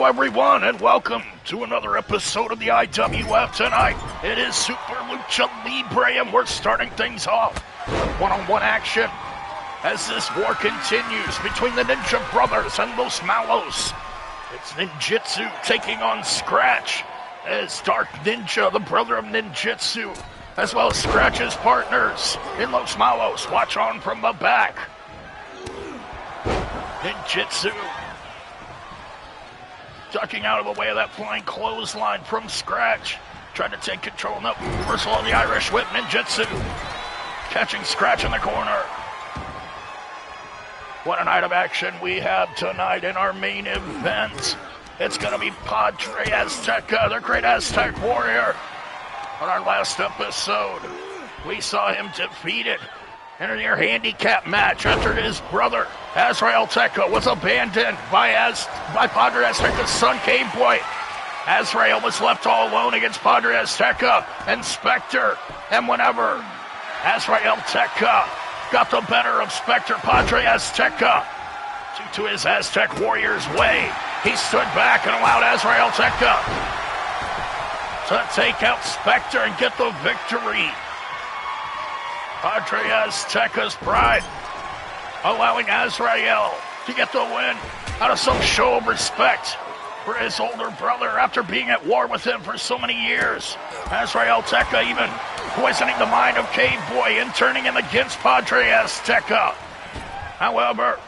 Everyone, and welcome to another episode of the IWF tonight. It is Super Lucha Libre, and we're starting things off one-on-one action as this war continues between the Ninja Brothers and Los Malos. It's Ninjutsu taking on Scratch as Dark Ninja, the brother of Ninjutsu, as well as Scratch's partners in Los Malos. Watch on from the back. Ninjutsu ducking out of the way of that flying clothesline from Scratch. Trying to take control. No, reversal of the Irish Whip. Ninjutsu catching Scratch in the corner. What a night of action we have tonight in our main event. It's going to be Padre Azteca, the great Aztec warrior. On our last episode, we saw him defeated in a near handicap match after his brother, Azrael Teca, was abandoned by Padre Azteca's son, K-Boy. Azrael was left all alone against Padre Azteca and Spectre. And whenever Azrael Teca got the better of Spectre, Padre Azteca, due to his Aztec warrior's way, he stood back and allowed Azrael Teca to take out Spectre and get the victory. Padre Azteca's pride, allowing Azrael to get the win out of some show of respect for his older brother after being at war with him for so many years. Azrael Teca even poisoning the mind of K-Boy and turning him against Padre Azteca. However,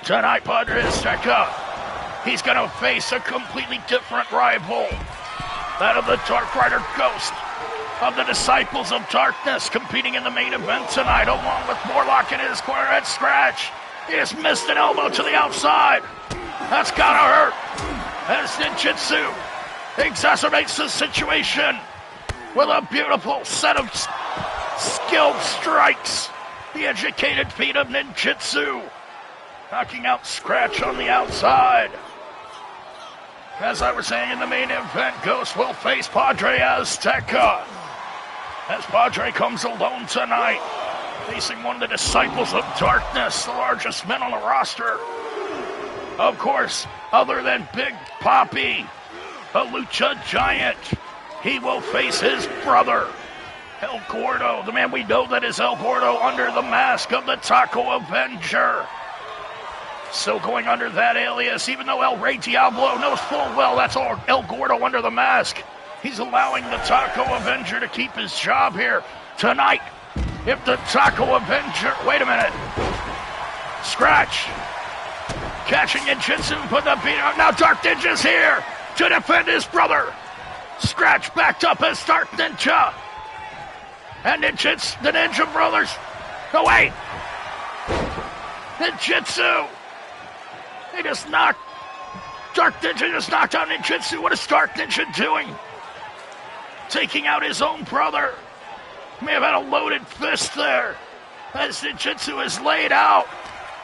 tonight Padre Azteca, he's going to face a completely different rival, that of the Dark Rider Ghost of the Disciples of Darkness, competing in the main event tonight, along with Morlock in his corner at Scratch. He has missed an elbow to the outside. That's gotta hurt. As Ninjutsu exacerbates the situation with a beautiful set of skilled strikes. The educated feet of Ninjutsu, knocking out Scratch on the outside. As I was saying in the main event, Ghost will face Padre Azteca, as Padre comes alone tonight, facing one of the Disciples of Darkness, the largest men on the roster. Of course, other than Big Papi, the Lucha Giant, he will face his brother, El Gordo, the man we know that is El Gordo under the mask of the Taco Avenger. Still going under that alias, even though El Rey Diablo knows full well that's all El Gordo under the mask. He's allowing the Taco Avenger to keep his job here tonight. If the Taco Avenger... Wait a minute. Scratch. Catching Ninjitsu, put the beat on. Now Dark Ninja's here to defend his brother. Scratch backed up as Dark Ninja. And Ninjitsu, the Ninja Brothers. No, wait. Ninjitsu. They just knocked. Dark Ninja just knocked out Ninjitsu. What is Dark Ninja doing? Taking out his own brother. May have had a loaded fist there. As Ninjitsu is laid out.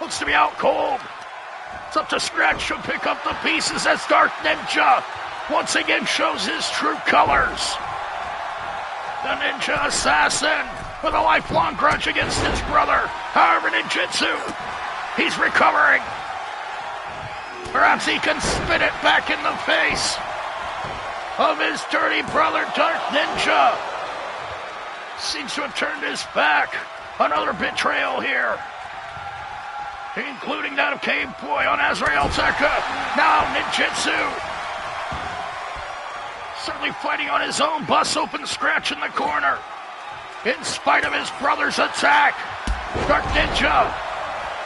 Looks to be out cold. It's up to Scratch to pick up the pieces as Dark Ninja once again shows his true colors. The Ninja Assassin with a lifelong grudge against his brother. However, Ninjitsu, he's recovering. Perhaps he can spit it back in the face of his dirty brother, Dark Ninja. Seems to have turned his back. Another betrayal here, including that of Cave Boy on Azrael Tekka. Now Ninjitsu, certainly fighting on his own. Bus open Scratch in the corner. In spite of his brother's attack, Dark Ninja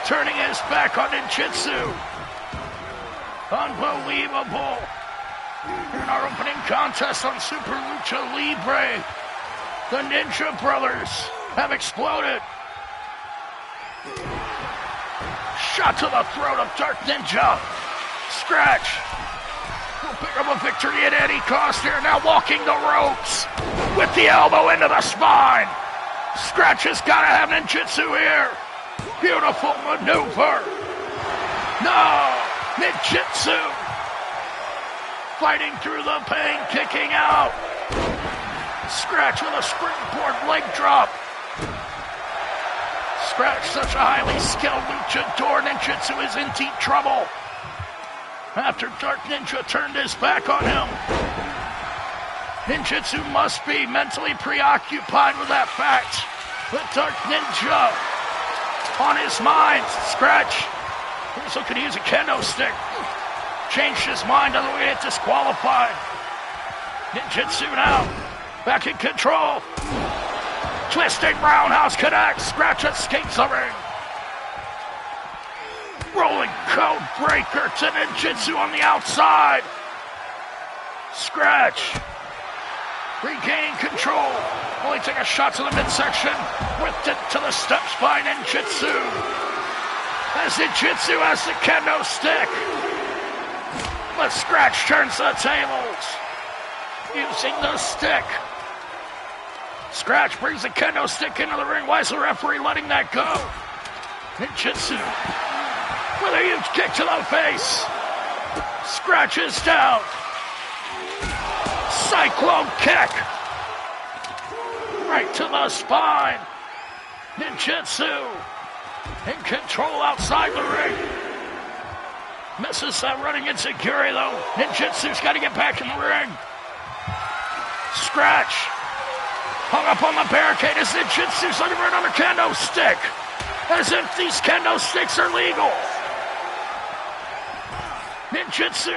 turning his back on Ninjitsu. Unbelievable. In our opening contest on Super Lucha Libre, the Ninja Brothers have exploded. Shot to the throat of Dark Ninja. Scratch will pick up a victory at any cost here. Now walking the ropes with the elbow into the spine. Scratch has got to have Ninjitsu here. Beautiful maneuver. No, Ninjitsu fighting through the pain, kicking out. Scratch with a springboard leg drop. Scratch, such a highly skilled luchador. Ninjitsu is in deep trouble after Dark Ninja turned his back on him. Ninjitsu must be mentally preoccupied with that fact. With Dark Ninja on his mind. Scratch also could use a kendo stick. Changed his mind, otherwise we get disqualified. Ninjitsu now back in control. Twisting roundhouse connects. Scratch escapes the ring. Rolling code breaker to Ninjitsu on the outside. Scratch regaining control. Only take a shot to the midsection. Whipped it to the steps by Ninjitsu. As Ninjitsu has the kendo stick. But Scratch turns the tables. Using the stick. Scratch brings the kendo stick into the ring. Why is the referee letting that go? Ninjitsu with a huge kick to the face. Scratch is down. Cyclone kick. Right to the spine. Ninjitsu in control outside the ring. Misses that running insecurity though. Ninjitsu's got to get back in the ring. Scratch hung up on the barricade as Ninjitsu's looking for another kendo stick. As if these kendo sticks are legal. Ninjitsu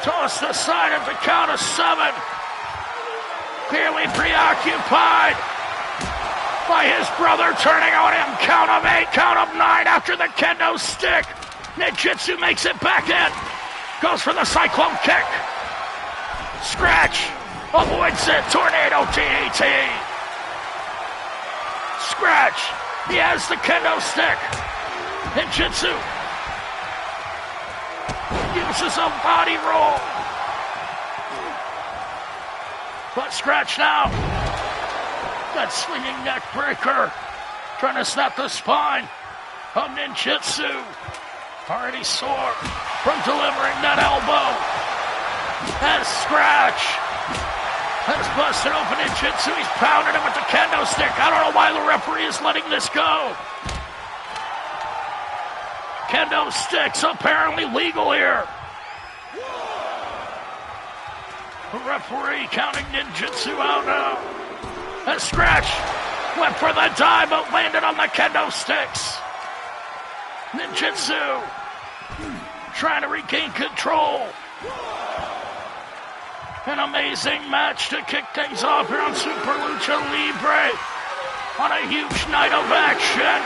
tossed aside at the count of 7. Clearly preoccupied by his brother turning on him. Count of 8, count of 9 after the kendo stick. Ninjitsu makes it back in. Goes for the cyclone kick. Scratch avoids it. Tornado TAT. Scratch. He has the kendo stick. Ninjitsu uses a body roll. But Scratch now. That swinging neck breaker. Trying to snap the spine of Ninjitsu. Already sore from delivering that elbow. As Scratch has busted open Ninjitsu. He's pounding him with the kendo stick. I don't know why the referee is letting this go. Kendo sticks apparently legal here. The referee counting Ninjitsu out now. And Scratch went for the dive but landed on the kendo sticks. Ninjutsu trying to regain control. An amazing match to kick things off here on Super Lucha Libre on a huge night of action.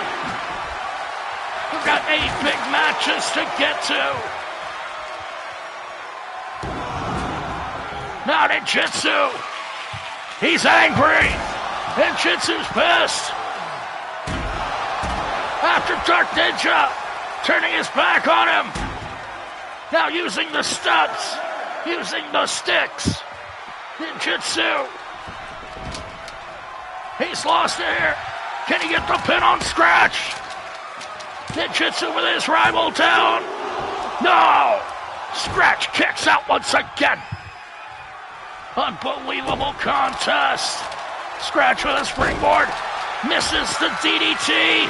We've got 8 big matches to get to. Now Ninjutsu, he's angry. Ninjutsu's pissed. After Dark Ninja turning his back on him. Now using the steps. Using the sticks. Ninjutsu. He's lost it here. Can he get the pin on Scratch? Ninjutsu with his rival down. No! Scratch kicks out once again. Unbelievable contest. Scratch with a springboard. Misses the DDT.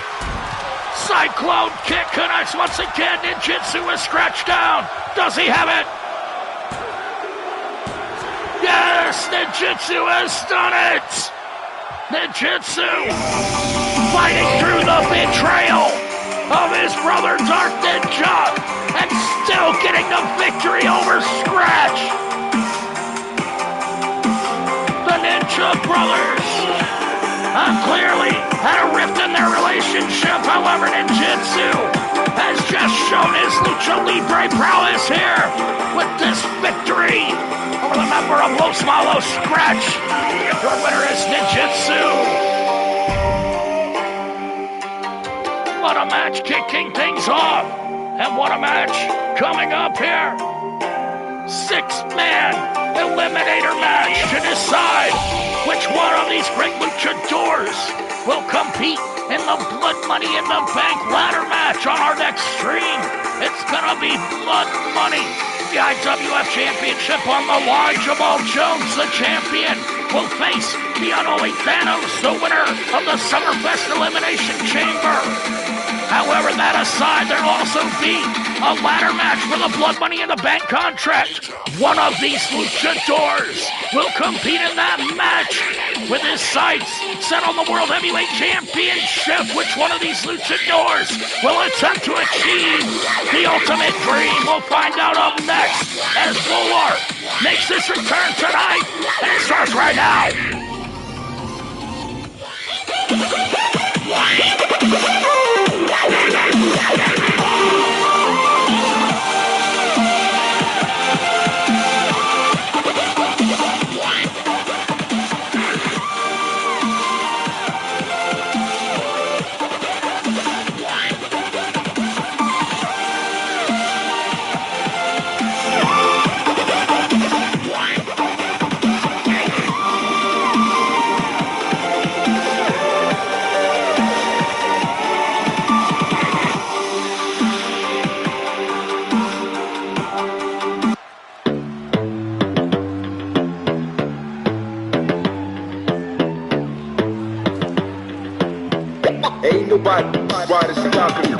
Cyclone kick connects once again. Ninjutsu is Scratch down. Does he have it? Yes, Ninjutsu has done it! Ninjutsu fighting through the betrayal of his brother Dark Ninja and still getting the victory over Scratch. The Ninja Brothers clearly had a rift in their relationship. However, Ninjutsu has just shown his Lucha Libre prowess here with this victory over the member of Los Malos, Scratch. Your winner is Ninjutsu. What a match kicking things off. And what a match coming up here. 6-man eliminator match to decide which one of these great luchadors will compete in the Blood Money in the Bank ladder match on our next stream. It's gonna be Blood Money. The IWF Championship on the line. Jamal Jones, the champion, will face the unholy Thanos, the winner of the Summerfest Elimination Chamber. However, that aside, there'll also be a ladder match for the Blood Money in the Bank contract. One of these luchadors will compete in that match with his sights set on the World Heavyweight Championship. Which one of these luchadors will attempt to achieve the ultimate dream? We'll find out up next as Volar makes his return tonight, and it starts right now. Ain't nobody why the stopping.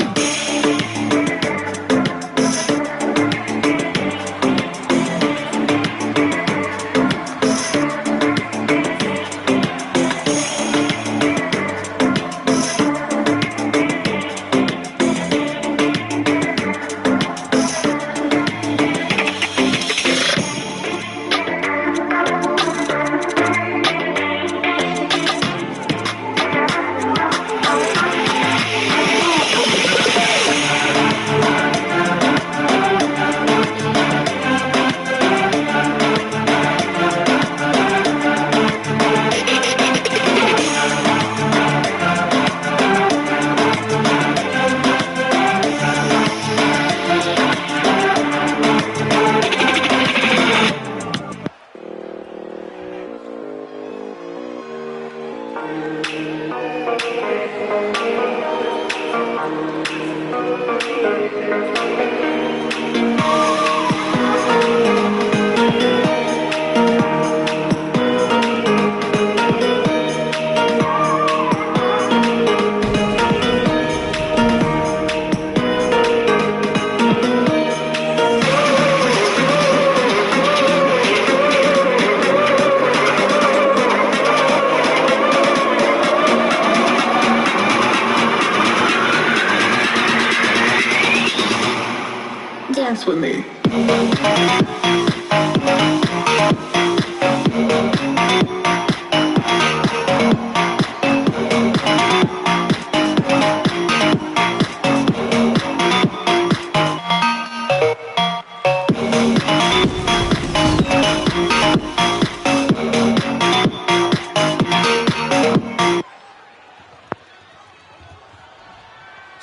dance with me.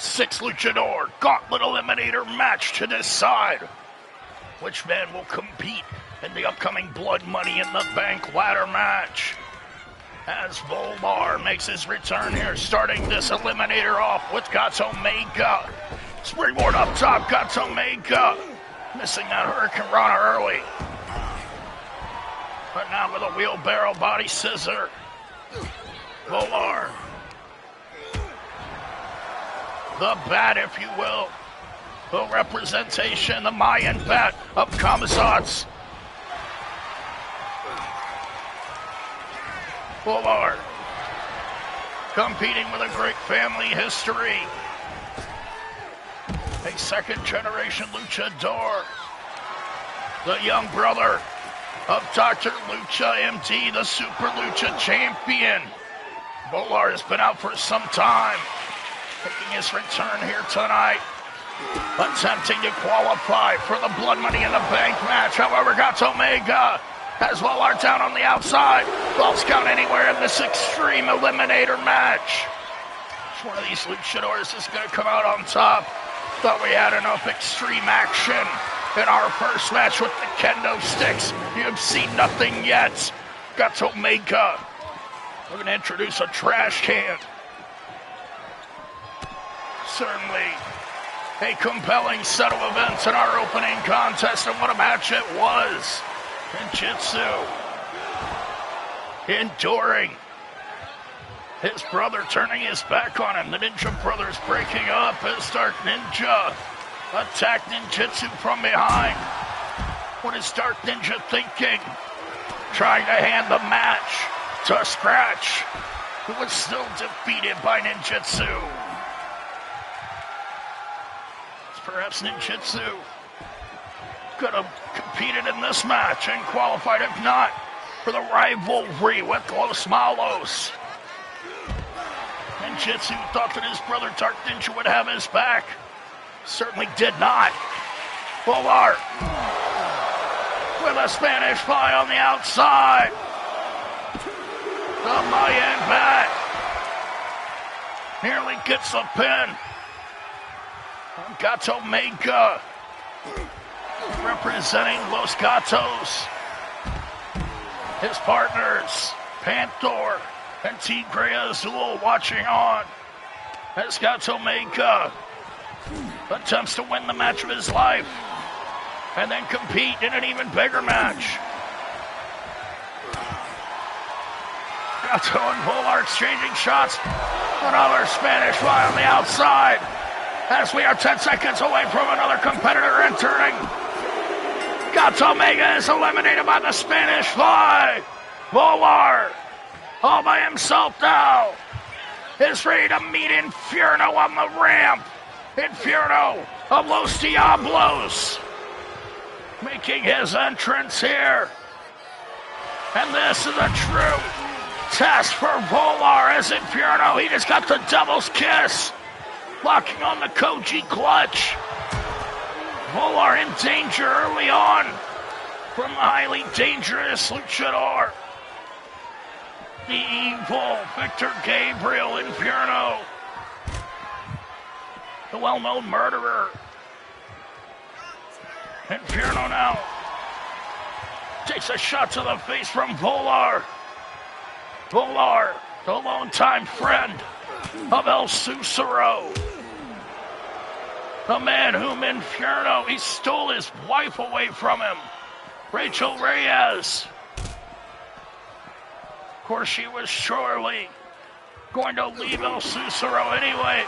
Six luchador gauntlet eliminator match to decide which man will compete in the upcoming Blood Money in the Bank ladder match. As Volbar makes his return here, starting this eliminator off with Gato Mega. Springboard up top, Gato Mega. Missing that Hurricane Rana early. But now with a wheelbarrow body scissor. Volbar. The bat, if you will. The representation, the Mayan bat of Kamazats. Bullard. Competing with a great family history. A second-generation luchador. The young brother of Dr. Lucha MD, the Super Lucha champion. Bullard has been out for some time. Making his return here tonight. Attempting to qualify for the Blood Money in the Bank match. However, Gato Mega has Volar down on the outside. False count anywhere in this Extreme Eliminator match. Which one of these luchadors is going to come out on top? Thought we had enough extreme action in our first match with the kendo sticks. You've seen nothing yet. Gato Mega. We're going to introduce a trash can. Certainly a compelling set of events in our opening contest, and what a match it was. Ninjutsu enduring. His brother turning his back on him. The Ninja brothers breaking up as Dark Ninja attacked Ninjutsu from behind. What is Dark Ninja thinking? Trying to hand the match to Scratch, who was still defeated by Ninjutsu. Perhaps Ninjutsu could have competed in this match and qualified, if not, for the rivalry with Los Malos. Ninjutsu thought that his brother Dark Ninja would have his back. Certainly did not. Volar with a Spanish fly on the outside. The Mayan bat nearly gets the pin. Gato Mega representing Los Gatos. His partners, Panther and Tigre Azul, watching on as Gato Mega attempts to win the match of his life and then compete in an even bigger match. Gato and Volar exchanging shots. Another Spanish fly on the outside. As we are 10 seconds away from another competitor entering. Gato Mega is eliminated by the Spanish fly. Volar, all by himself now, is ready to meet Inferno on the ramp. Inferno of Los Diablos making his entrance here. And this is a true test for Volar as Inferno. He just got the devil's kiss. Locking on the Koji clutch. Volar in danger early on from the highly dangerous luchador. The evil Victor Gabriel Inferno. The well-known murderer. Inferno now takes a shot to the face from Volar. Volar, the longtime friend of El Susuro. The man whom Inferno, he stole his wife away from him. Rachel Reyes. Of course, she was surely going to leave El Susuro anyway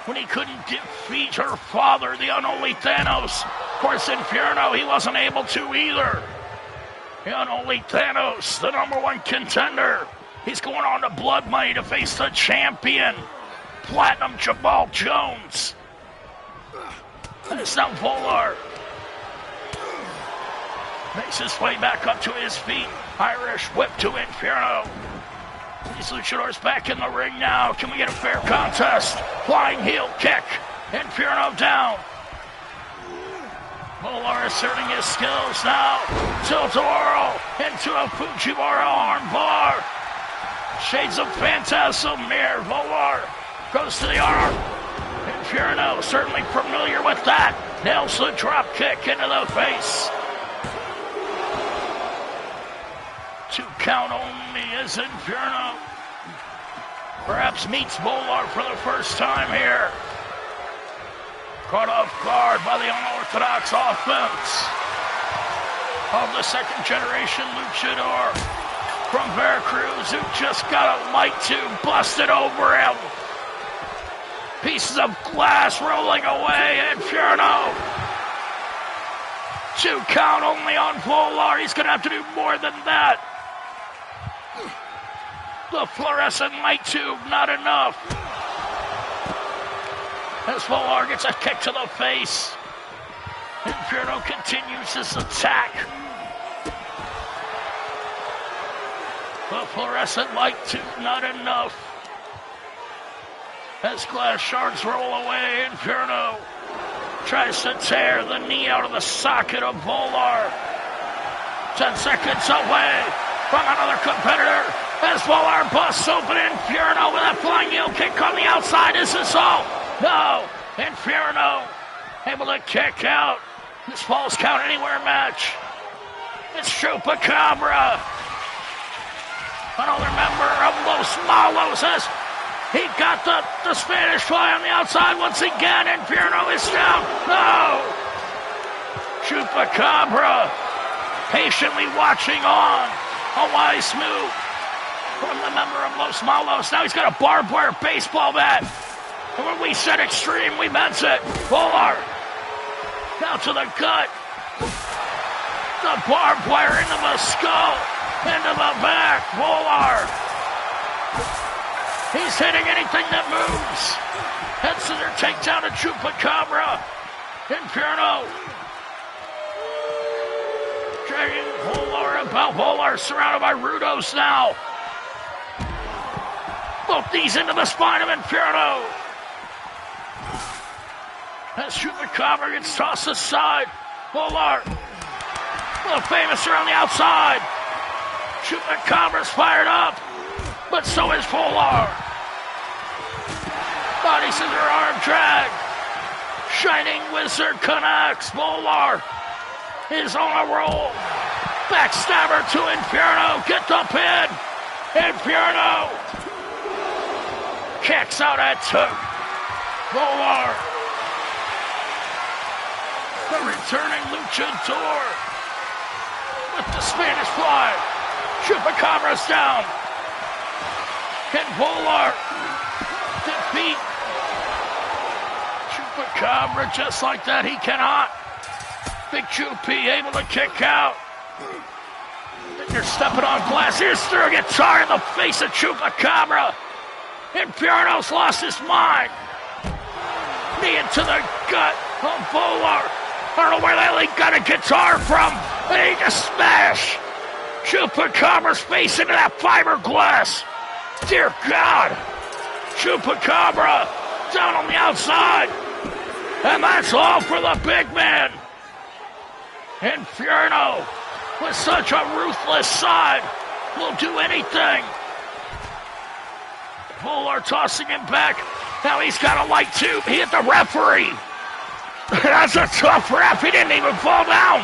when he couldn't defeat her father, the unholy Thanos. Of course, Inferno, he wasn't able to either. The unholy Thanos, the #1 contender. He's going on to Blood Money to face the champion, Platinum Jamal Jones. And it's now Volar Makes his way back up to his feet. Irish whip to Inferno. These luchadors back in the ring now. Can we get a fair contest? Flying heel kick. Inferno down. Volar asserting his skills now. Tilt-a-whirl into a Fujiwara armbar. Shades of Phantasm here. Volar goes to the arm. Inferno, certainly familiar with that. Nails the drop kick into the face. 2 count only as Inferno perhaps meets Volar for the first time here. Caught off guard by the unorthodox offense of the second-generation luchador from Veracruz, who just got a light tube busted over him. Pieces of glass rolling away. Inferno. 2 count only on Volar. He's going to have to do more than that. The fluorescent light tube, not enough. As Volar gets a kick to the face. Inferno continues his attack. The fluorescent light tube, not enough. As glass shards roll away, Inferno tries to tear the knee out of the socket of Volar. 10 seconds away from another competitor. As Volar busts open Inferno with a flying heel kick on the outside. Is this all? No. Inferno able to kick out. This falls count anywhere match. It's Chupacabra. Another member of Los Malos as he got the Spanish fly on the outside once again. Inferno is down. No. Chupacabra patiently watching on. A wise move from the member of Los Malos. Now he's got a barbed wire baseball bat. And when we said extreme, we meant it. Volar. Down to the gut. The barbed wire into the skull. Into the back. Volar. He's hitting anything that moves. Head scissor takedown to Chupacabra. Inferno. Dragging Volar about. Volar surrounded by Rudos now. Both knees into the spine of Inferno. As Chupacabra gets tossed aside. Volar. The famous around the outside. Chupacabra's fired up. But so is Volar. Body scissor arm drag. Shining Wizard connects. Volar is on a roll. Backstabber to Inferno. Get the pin. Inferno kicks out at 2. Volar. The returning luchador with the Spanish fly. Chupacabra's down. Can Volar defeat Chupacabra just like that? He cannot. Big Chupi able to kick out. They're stepping on glass. Here's through a guitar in the face of Chupacabra. Inferno's lost his mind. Knee into the gut of Volar. I don't know where they got a guitar from. They need to smash Chupacabra's face into that fiberglass. Dear God. Chupacabra down on the outside. And that's all for the big man. Inferno with such a ruthless side will do anything. Volar tossing him back. Now he's got a light tube. He hit the referee. That's a tough ref. He didn't even fall down.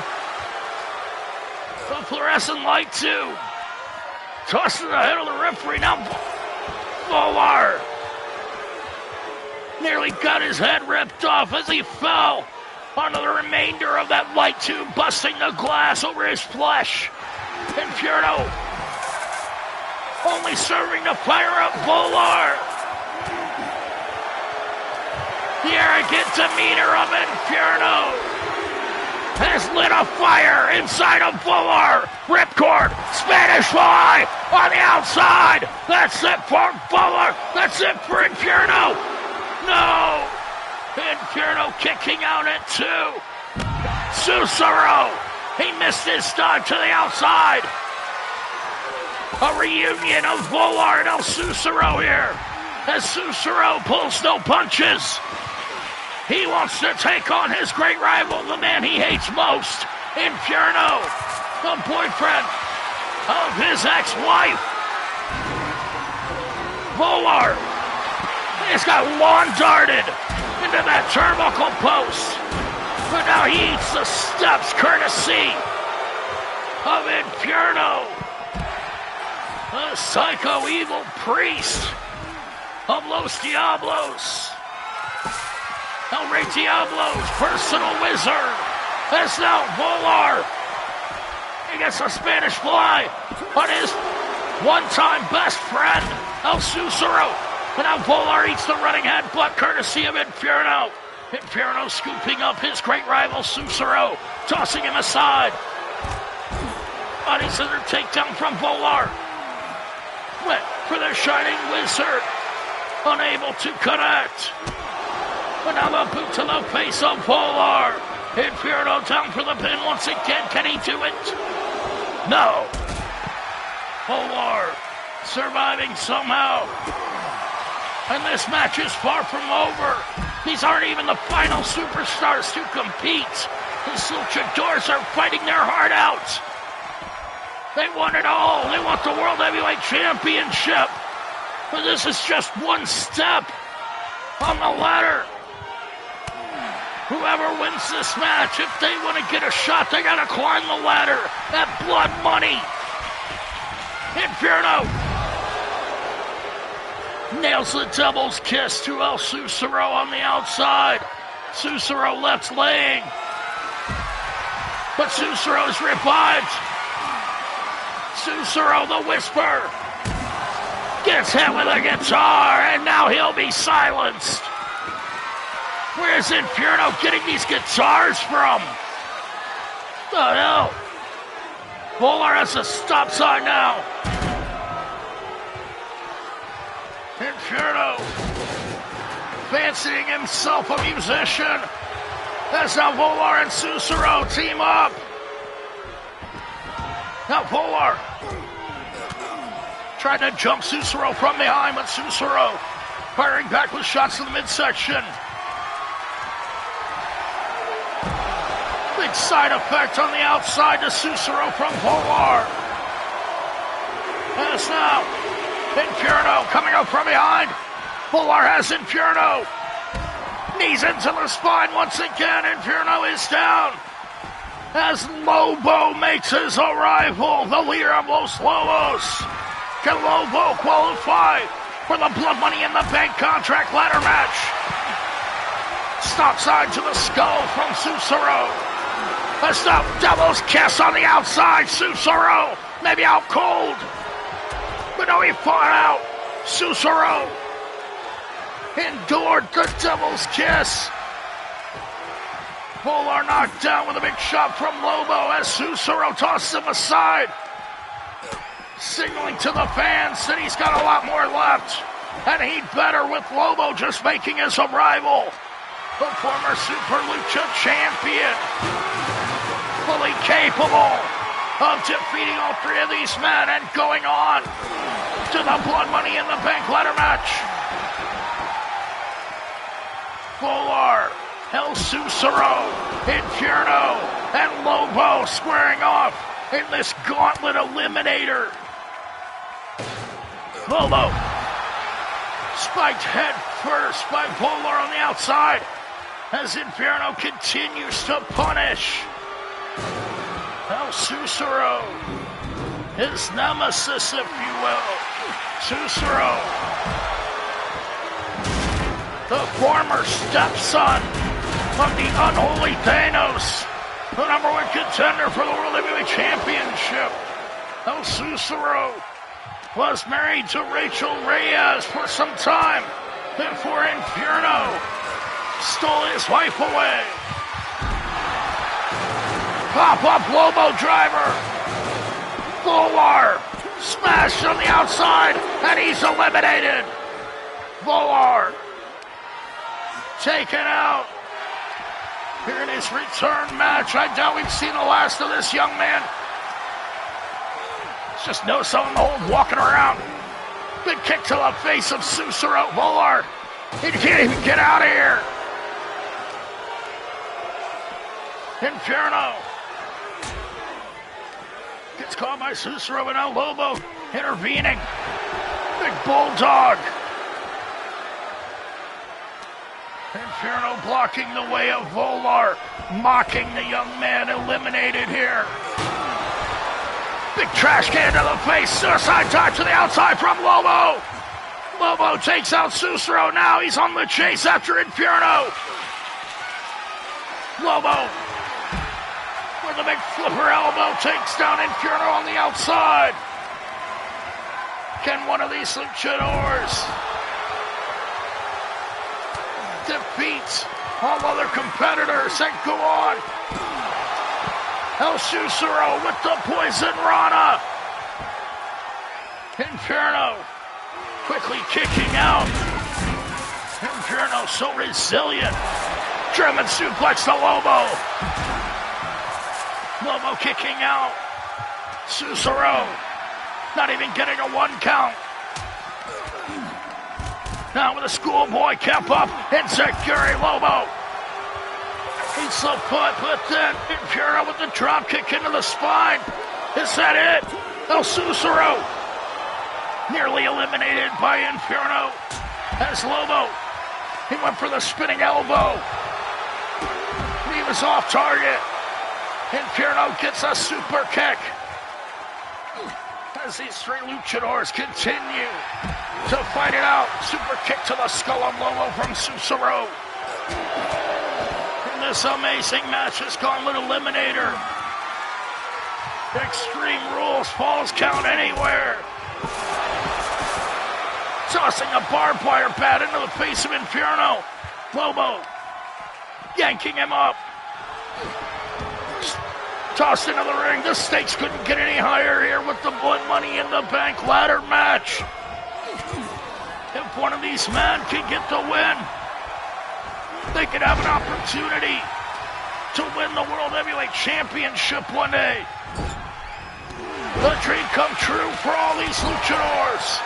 The fluorescent light tube. Tossing the head of the referee. Now Volar nearly got his head ripped off as he fell onto the remainder of that light tube, busting the glass over his flesh. Inferno only serving to fire up Volar. The arrogant demeanor of Inferno has lit a fire inside of Volar. Ripcord, Spanish fly on the outside. That's it for Volar. That's it for Inferno. No. Inferno kicking out at 2. Susuro He missed his dive to the outside. A reunion of Volar and El Susuro here. As Susuro pulls no punches. He wants to take on his great rival, the man he hates most, Inferno, the boyfriend of his ex-wife. Volar has got lawn darted into that turnbuckle post. But now he eats the steps courtesy of Inferno, the psycho evil priest of Los Diablos. El Rey Diablo's personal wizard. That's now Volar. He gets a Spanish fly on his one-time best friend, El Susuro. And now Volar eats the running headbutt courtesy of Inferno. Inferno scooping up his great rival Susuro, tossing him aside. Body scissor takedown from Volar. Went for the Shining Wizard. Unable to connect. But now the boot to the face of Volar. Inferno down for the pin once again. Can he do it? No. Volar surviving somehow. And this match is far from over. These aren't even the final superstars to compete. The luchadors are fighting their heart out. They want it all. They want the World Heavyweight Championship. But this is just one step on the ladder. Whoever wins this match, if they want to get a shot, they gotta climb the ladder. That blood money. Inferno nails the devil's kiss to El Susuro on the outside. Susuro left laying. But Susuro is revived. Susuro the Whisper gets hit with a guitar, and now he'll be silenced. Where's Inferno getting these guitars from? The hell? Volar has a stop sign now. Inferno fancying himself a musician. That's how Volar and Susuro team up. Now Volar tried to jump Susuro from behind, but Susuro firing back with shots to the midsection. Big side effect on the outside to Susuro from Volar. As now Inferno coming up from behind. Volar has Inferno. Knees into the spine once again. Inferno is down. As Lobo makes his arrival, the leader of Los Lobos. Can Lobo qualify for the Blood Money in the Bank contract ladder match? Stop sign to the skull from Susuro. A stop Devil's Kiss on the outside. Susuro maybe out cold. But no, he fought out. Susuro endured the Devil's Kiss. Volar knocked down with a big shot from Lobo as Susuro tosses him aside. Signaling to the fans that he's got a lot more left. And he'd better with Lobo just making his arrival. The former Super Lucha champion. Fully capable of defeating all three of these men and going on to the Blood Money in the Bank ladder match. Volar, El Susuro, Inferno, and Lobo squaring off in this gauntlet eliminator. Lobo spiked head first by Volar on the outside as Inferno continues to punish El Susuro, his nemesis, if you will. Susuro, the former stepson of the unholy Thanos, the #1 contender for the World Heavyweight Championship. El Susuro was married to Rachel Reyes for some time before Inferno stole his wife away. Pop-up Lobo driver. Volar smashed on the outside, and he's eliminated. Volar taken out. here in his return match. I doubt we've seen the last of this young man. Just no someone the hold walking around. Big kick to the face of Susuro. Volar. He can't even get out of here. Inferno. Gets caught by Susuro, and now Lobo intervening. Big bulldog. Inferno blocking the way of Volar. Mocking the young man eliminated here. Big trash can to the face. Suicide dive to the outside from Lobo. Lobo takes out Susuro. Now he's on the chase after Inferno. Lobo with a big flipper elbow takes down Inferno on the outside. Can one of these luchadors defeat all other competitors and go on? El Susuro with the poison Rana. Inferno quickly kicking out. Inferno so resilient. German suplex to Lobo. Lobo kicking out. Susuro not even getting a 1 count. Now with a schoolboy kept up. Insecurity Lobo. He's the foot, but then Inferno with the drop kick into the spine. Is that it? El Susuro nearly eliminated by Inferno as Lobo. He went for the spinning elbow. He was off target. Inferno gets a super kick. As these three luchadors continue to fight it out. Super kick to the skull of Lobo from Susuro. This amazing match has gone with Eliminator. Extreme Rules, falls count anywhere. Tossing a barbed wire bat into the face of Inferno. Lobo yanking him up. Tossed into the ring. The stakes couldn't get any higher here with the Blood Money in the Bank ladder match. If one of these men can get the win, they could have an opportunity to win the World Heavyweight Championship one day. The dream come true for all these luchadors.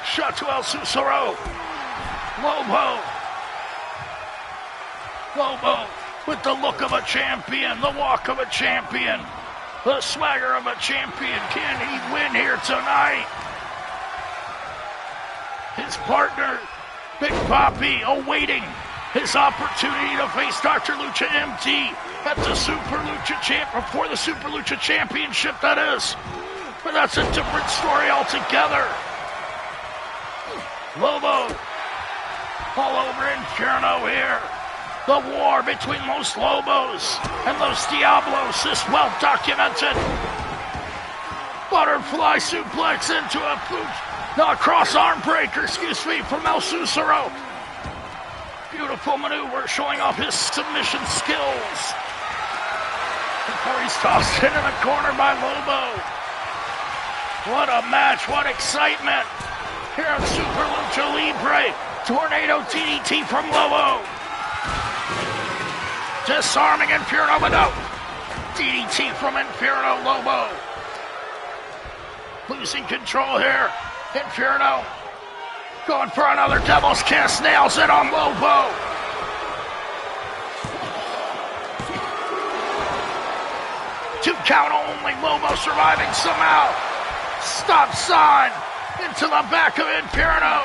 Shot to El Susuro. Lobo with the look of a champion, the walk of a champion, the swagger of a champion. Can he win here tonight? His partner, Big Papi, awaiting his opportunity to face Dr. Lucha MT at the Super Lucha before the Super Lucha Championship, that is. But that's a different story altogether. Lobo all over Inferno here. The war between Los Lobos and Los Diablos is well documented. Butterfly suplex into a cross arm breaker, from El Susuro. Beautiful maneuver showing off his submission skills. Before he's tossed into the corner by Lobo. What a match, what excitement. Here on Super Lucha Libre. Tornado DDT from Lobo. Disarming Inferno, but no. DDT from Inferno. Lobo losing control here. Inferno going for another Devil's Kiss. Nails it on Lobo. Two count only. Lobo surviving somehow. Stop sign into the back of Inferno.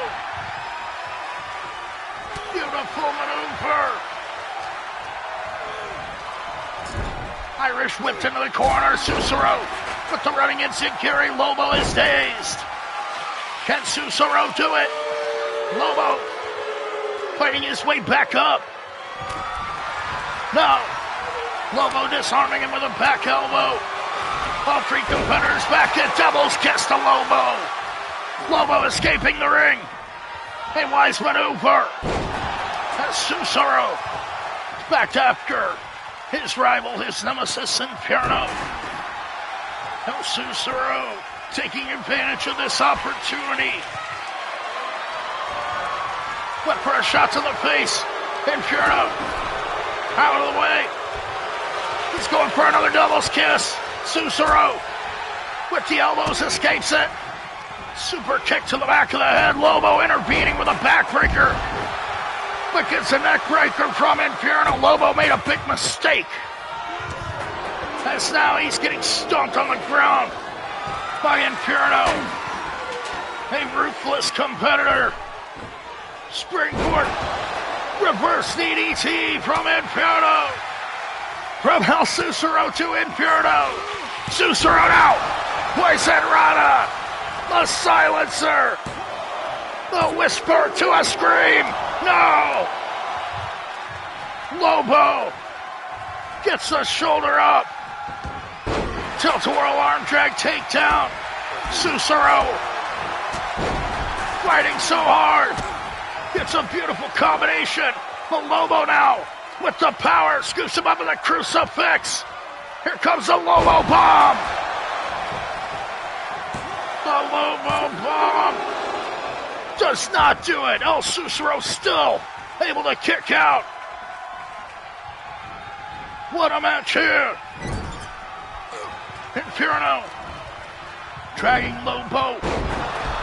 Beautiful maneuver. Irish whipped into the corner. Susuro with the running insecurity. Lobo is dazed. Can Susuro do it? Lobo fighting his way back up. No. Lobo disarming him with a back elbow. All three competitors back in. Devil's Kiss to Lobo. Lobo escaping the ring. A wise maneuver. As Susuro is back after his rival, his nemesis, Inferno. El Susuro taking advantage of this opportunity. Went for a shot to the face. Inferno Out of the way. He's going for another devil's kiss. Cicero with the elbows escapes it. Super kick to the back of the head. Lobo intervening with a backbreaker. But gets a neck breaker from Inferno. Lobo made a big mistake. As now he's getting stomped on the ground by Inferno. A ruthless competitor. Springboard. Reverse DDT from Inferno. From El Cicero to Inferno. Cicero now. Poison Rana. The silencer. The whisper to a scream. No. Lobo gets the shoulder up. Tilt-a-whirl arm drag takedown. Cicero fighting so hard. Gets a beautiful combination. But Lobo now with the power scoops him up in the crucifix. Here comes the Lobo bomb. The Lobo bomb does not do it. El Cicero still able to kick out. What a match here. Inferno dragging Lobo.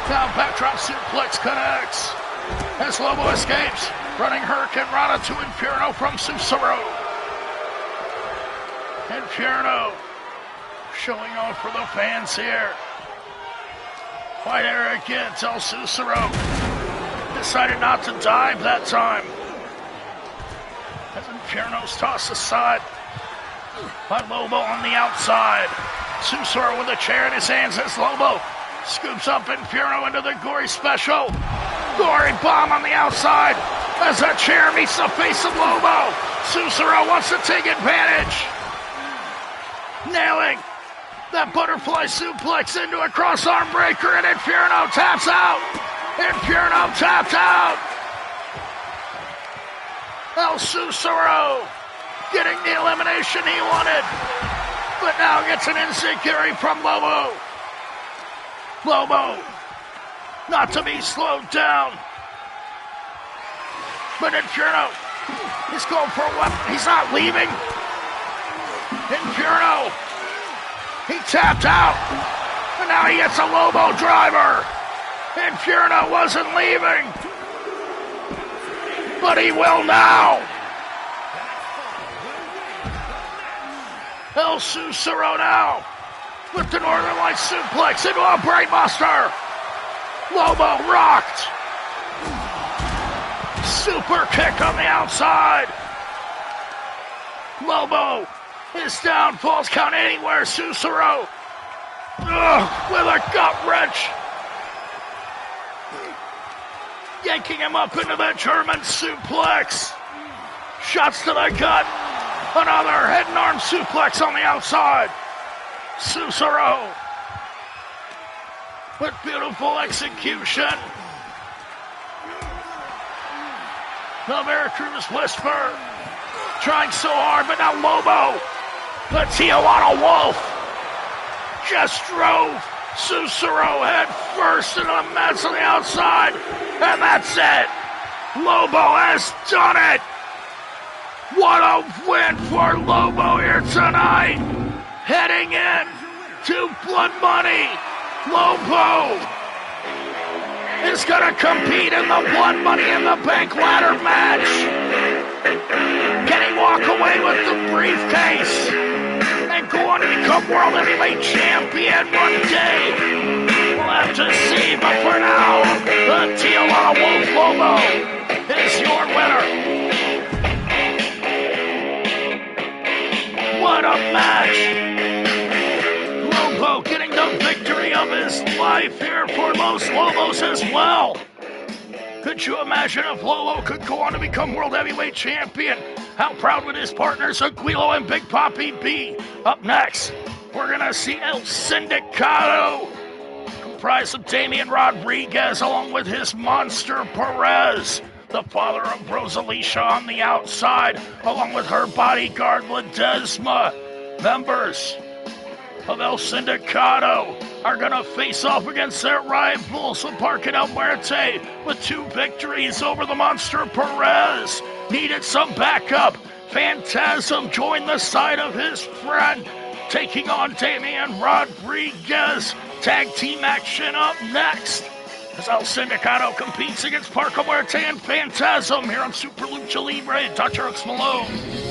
Down backdrop suplex connects. As Lobo escapes, running Hurricane Rana to Inferno from Cicero. Inferno showing off for the fans here. Quite arrogant. El Cicero decided not to dive that time. As Inferno's tossed aside by Lobo on the outside. Cicero with a chair in his hands as Lobo scoops up Inferno into the gory special. Gory bomb on the outside as a chair meets the face of Lobo. Cicero wants to take advantage. Nailing that butterfly suplex into a cross arm breaker, and Inferno taps out. Inferno tapped out. El Cicero getting the elimination he wanted, but now gets an insecurity from Lobo. Lobo not to be slowed down. But Inferno, he's going for a weapon. He's not leaving. Inferno, he tapped out. And now he gets a Lobo driver. Inferno wasn't leaving. But he will now. El Cicero now with the Northern Lights suplex into a brainbuster. Lobo rocked. Super kick on the outside. Lobo is down, falls count anywhere. Cicero with a gut wrench. Yanking him up into the German suplex. Shots to the gut. Another head and arm suplex on the outside. Cicero with beautiful execution. The Veracruz Whisper trying so hard, but now Lobo, the Tijuana Wolf, just drove Cicero head first into the mats on the outside, and that's it. Lobo has done it. What a win for Lobo here tonight. Heading in to Blood Money. Lobo is going to compete in the Blood Money in the Bank ladder match. Can he walk away with the briefcase and go on to become World Heavyweight Champion one day? We'll have to see, but for now, the Tijuana Wolf Lobo is your winner. What a match! Lobo getting the victory of his life here for Los Lobos as well. Could you imagine if Lobo could go on to become World Heavyweight Champion? How proud would his partners Aguilo and Big Papi be? Up next, we're going to see El Sindicato, comprised of Damien Rodriguez along with his monster PERZ, the father of Rosalicia on the outside, along with her bodyguard Ledesma. Members of El Sindicato are going to face off against their rivals, PARKA Del Muerte, with 2 victories over the monster PERZ. Needed some backup. Phantasm joined the side of his friend, taking on Damien Rodriguez. Tag team action up next as El Sindicato competes against PARKA and Phantasm here on Super Lucha Libre. Dr. X Malone.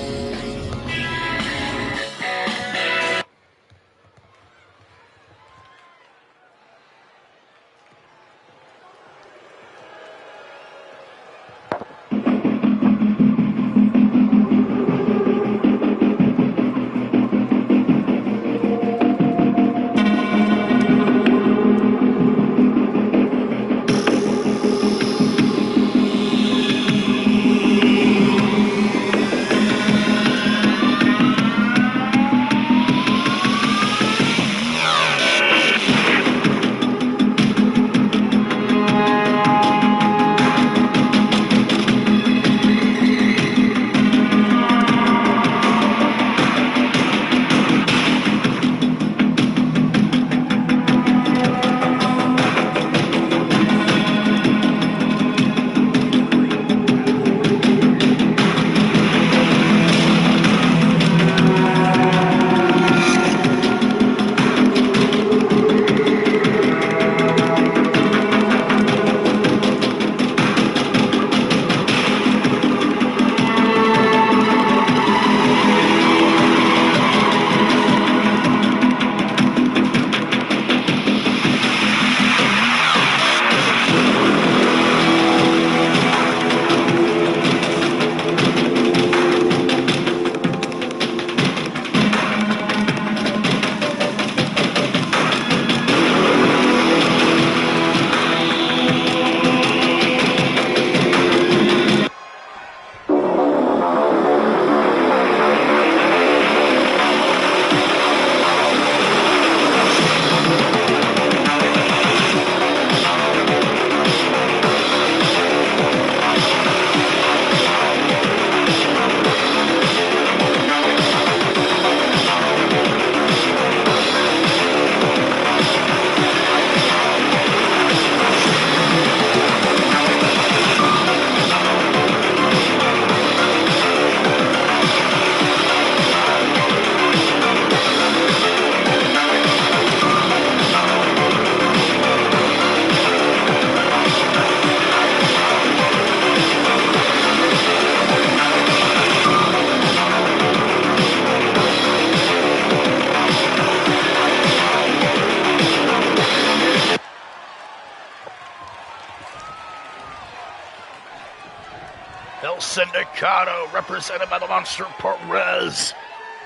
El Sindicato, represented by the monster PERZ.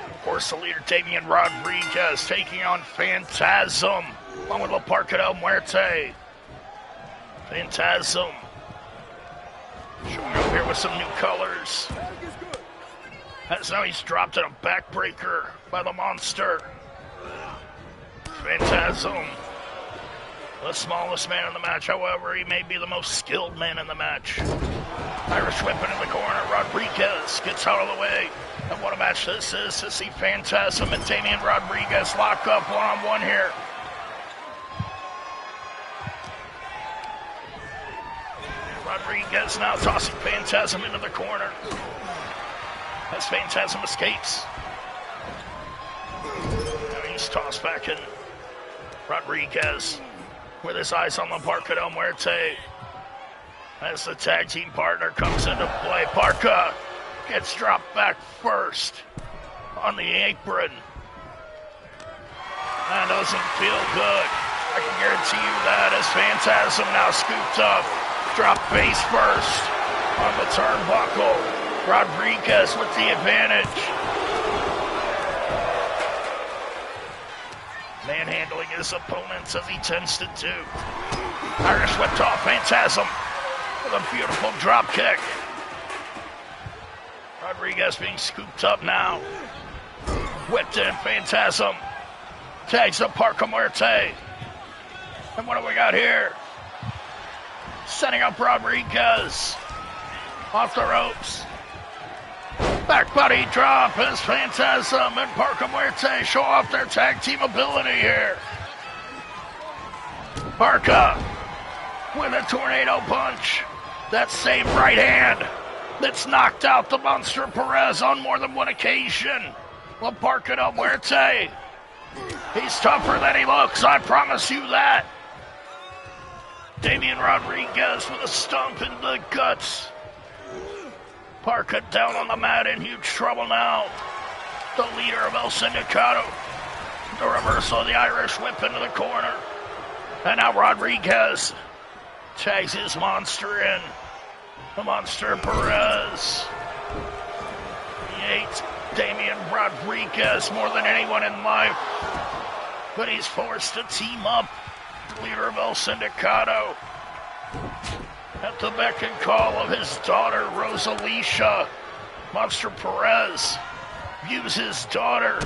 Of course, the leader, Damien Rodriguez, taking on Phantasm, along with La Parka del Muerte. Phantasm showing up here with some new colors. As now he's dropped in a backbreaker by the monster. Phantasm, the smallest man in the match, however, he may be the most skilled man in the match. Irish whipping in the corner, Rodriguez gets out of the way. And what a match this is to see Phantasm and Damien Rodriguez lock up one-on-one here. Rodriguez now tossing Phantasm into the corner as Phantasm escapes. Now he's tossed back in. Rodriguez with his eyes on La Parka del Muerte as the tag team partner comes into play. PARKA gets dropped back first on the apron. That doesn't feel good. I can guarantee you that as Phantasm now scooped up. Drop face first on the turnbuckle. Rodriguez with the advantage. Manhandling his opponents as he tends to do. Irish whipped off Phantasm with a beautiful drop kick. Rodriguez being scooped up now. Whipped in, Phantasm tags up Parka Muerte. And what do we got here? Setting up Rodriguez off the ropes. Back body drop as Phantasm and Parka Muerte show off their tag team ability here. Parka with a tornado punch. That same right hand that It's knocked out the monster Perez on more than one occasion. La Parka Del Muerte. He's tougher than he looks, I promise you that. Damien Rodriguez with a stomp in the guts. Parka down on the mat in huge trouble now. The leader of El Sindicato. The reversal of the Irish whip into the corner. And now Rodriguez tags his monster in. The monster Perez. He hates Damien Rodriguez more than anyone in life. But he's forced to team up. The leader of El Sindicato. At the beck and call of his daughter, Rosalicia, Monster Perez views his daughter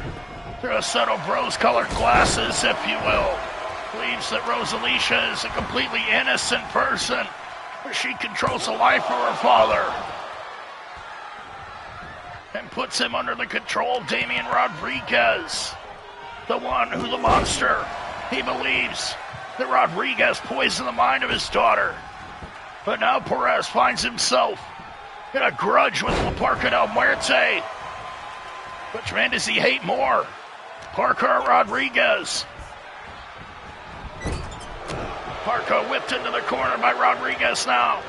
through a set of rose-colored glasses, if you will. Believes that Rosalicia is a completely innocent person, but she controls the life of her father. And puts him under the control of Damien Rodriguez, the one who the monster, he believes that Rodriguez poisoned the mind of his daughter. But now Perez finds himself in a grudge with La Parka Del Muerte. Which man does he hate more? Parka or Rodriguez? Parka whipped into the corner by Rodriguez now.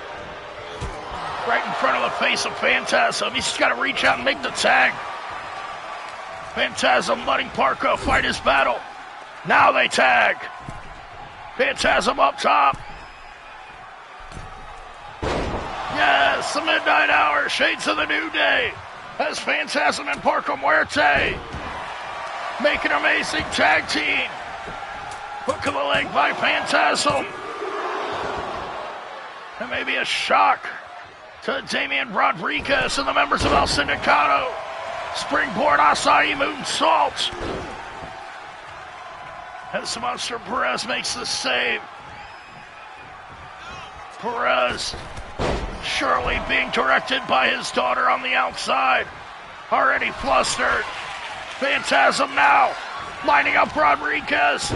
Right in front of the face of Phantasm. He's just got to reach out and make the tag. Phantasm letting Parka fight his battle. Now they tag. Phantasm up top. Yes, the midnight hour, shades of the new day, as Phantasm and Parka Muerte make an amazing tag team. Hook of the leg by Phantasm. And maybe a shock to Damien Rodriguez and the members of El Sindicato. Springboard acai moonsault. As the monster Perez makes the save. Perez surely being directed by his daughter on the outside. Already flustered. Phantasm now lining up Rodriguez.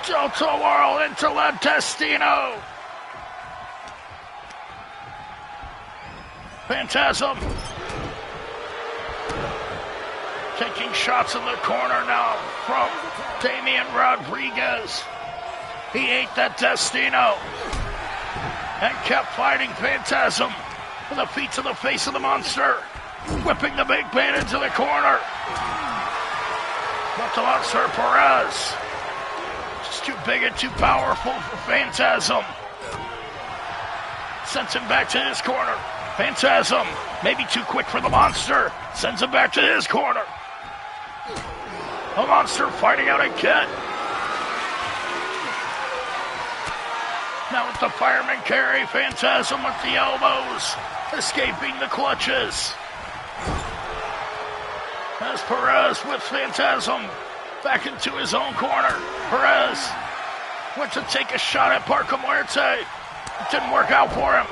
Delta Whirl into La Destino. Phantasm taking shots in the corner now from Damien Rodriguez. He ate that Destino and kept fighting Phantasm with the feet to the face of the monster, whipping the big man into the corner. But the monster Perez, just too big and too powerful for Phantasm. Sends him back to his corner. Phantasm, maybe too quick for the monster, sends him back to his corner. The monster fighting out again. Now with the fireman carry, Phantasm with the elbows, escaping the clutches. As Perez whips Phantasm back into his own corner. Perez went to take a shot at Parka Muerte. It didn't work out for him.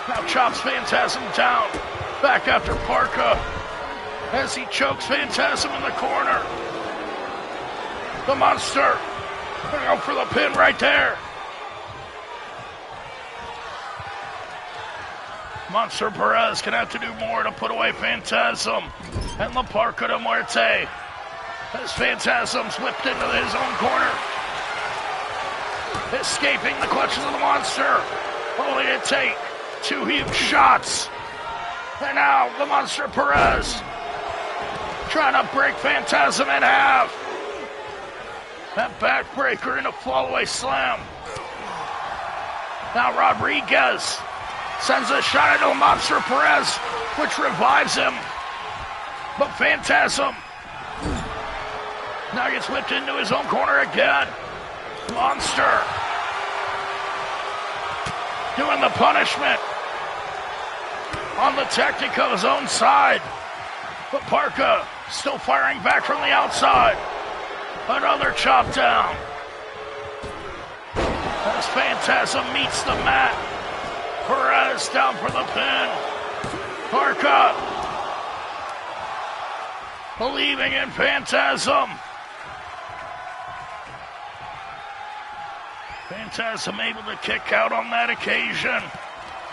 Now chops Phantasm down. Back after Parka as he chokes Phantasm in the corner. The monster going to go for the pin right there. Monster Perez going to have to do more to put away Phantasm and La Parka Del Muerte as Phantasm's whipped into his own corner. Escaping the clutches of the monster. Only to take two huge shots. And now the monster Perez trying to break Phantasm in half. That backbreaker into fallaway slam. Now Rodriguez sends a shot into Monster Perez, which revives him. But Phantasm now gets whipped into his own corner again. Monster doing the punishment on the Tactico's own side. But Parka still firing back from the outside. Another chop down. As Phantasm meets the mat. Perez down for the pin. Parka believing in Phantasm. Phantasm able to kick out on that occasion.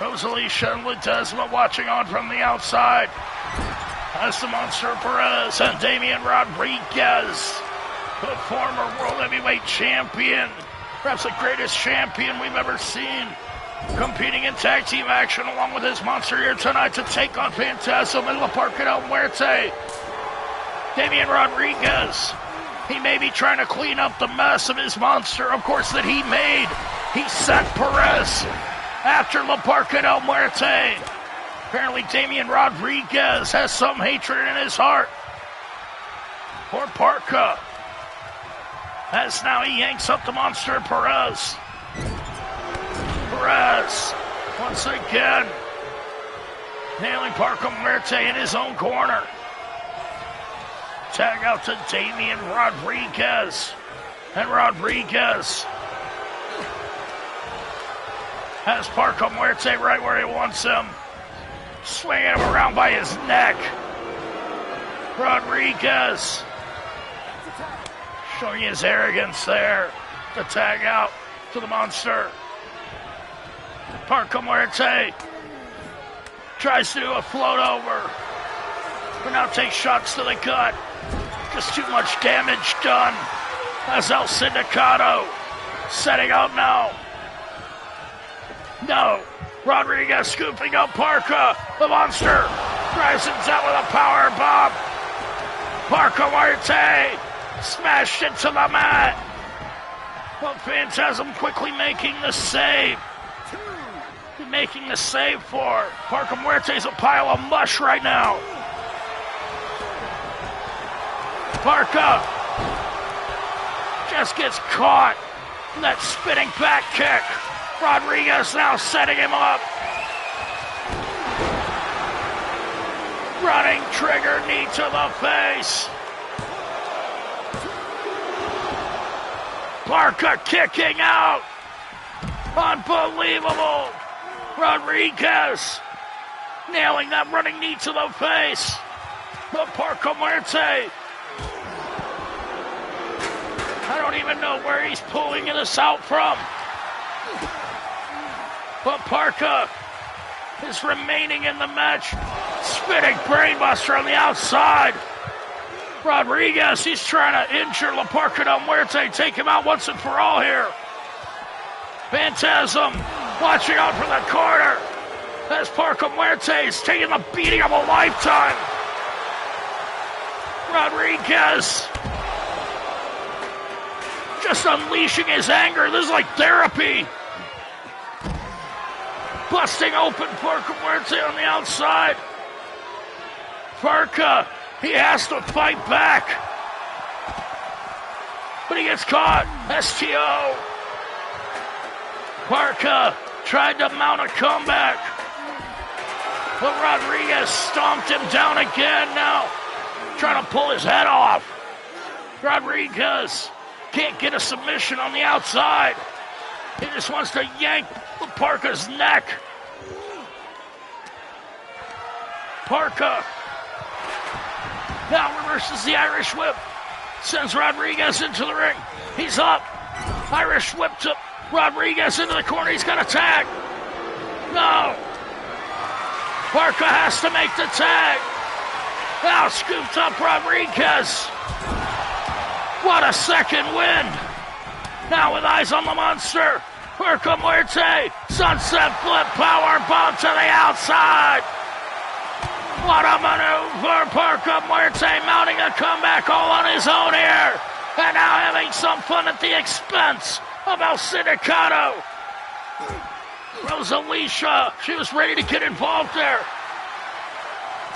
Rosalía and Ledesma watching on from the outside. As the Monster Perez and Damien Rodriguez, the former World Heavyweight Champion, perhaps the greatest champion we've ever seen, competing in tag team action along with his monster here tonight to take on Phantasm and La Parka del Muerte. Damien Rodriguez, he may be trying to clean up the mess of his monster, of course, that he made. He sent Perez after La Parka del Muerte. Apparently Damien Rodriguez has some hatred in his heart for Parka, as now he yanks up the monster Perez. Perez, once again, nailing Parka Muerte in his own corner. Tag out to Damien Rodriguez. And Rodriguez has Parka Muerte right where he wants him. Swinging him around by his neck. Rodriguez showing his arrogance there. The tag out to the monster. Parka Muerte tries to do a float over, but now takes shots to the gut. Just too much damage done. As El Sindicato setting out now. No. Rodriguez scooping up Parka. The monster drives him down with a power bomb. Parka Muerte smashed into the mat. But Phantasm quickly making the save. Making the save for Parka Muerte's a pile of mush right now. Parka just gets caught in that spinning back kick. Rodriguez now setting him up. Running trigger knee to the face. Parka kicking out. Unbelievable. Rodriguez nailing that running knee to the face. But Parka Muerte, I don't even know where he's pulling this out from. But Parka is remaining in the match. Spinning brainbuster on the outside. Rodriguez, he's trying to injure La Parka del Muerte, take him out once and for all here. Phantasm watching out for the corner as Parka Muerte is taking the beating of a lifetime. Rodriguez just unleashing his anger. This is like therapy. Busting open Parka Muerte on the outside. Parka, he has to fight back. But he gets caught. STO. Parka tried to mount a comeback. But Rodriguez stomped him down again now. Trying to pull his head off. Rodriguez can't get a submission on the outside. He just wants to yank Parka's neck. Parka now reverses the Irish whip. Sends Rodriguez into the ring. He's up. Irish whip to Rodriguez into the corner. He's got a tag. No. Parka has to make the tag. Now scooped up Rodriguez. What a second win. Now with eyes on the monster. Parka Muerte. Sunset flip power bomb to the outside. What a maneuver. Parka Muerte mounting a comeback all on his own here. And now having some fun at the expense of El Sindicato. Rosalía, she was ready to get involved there.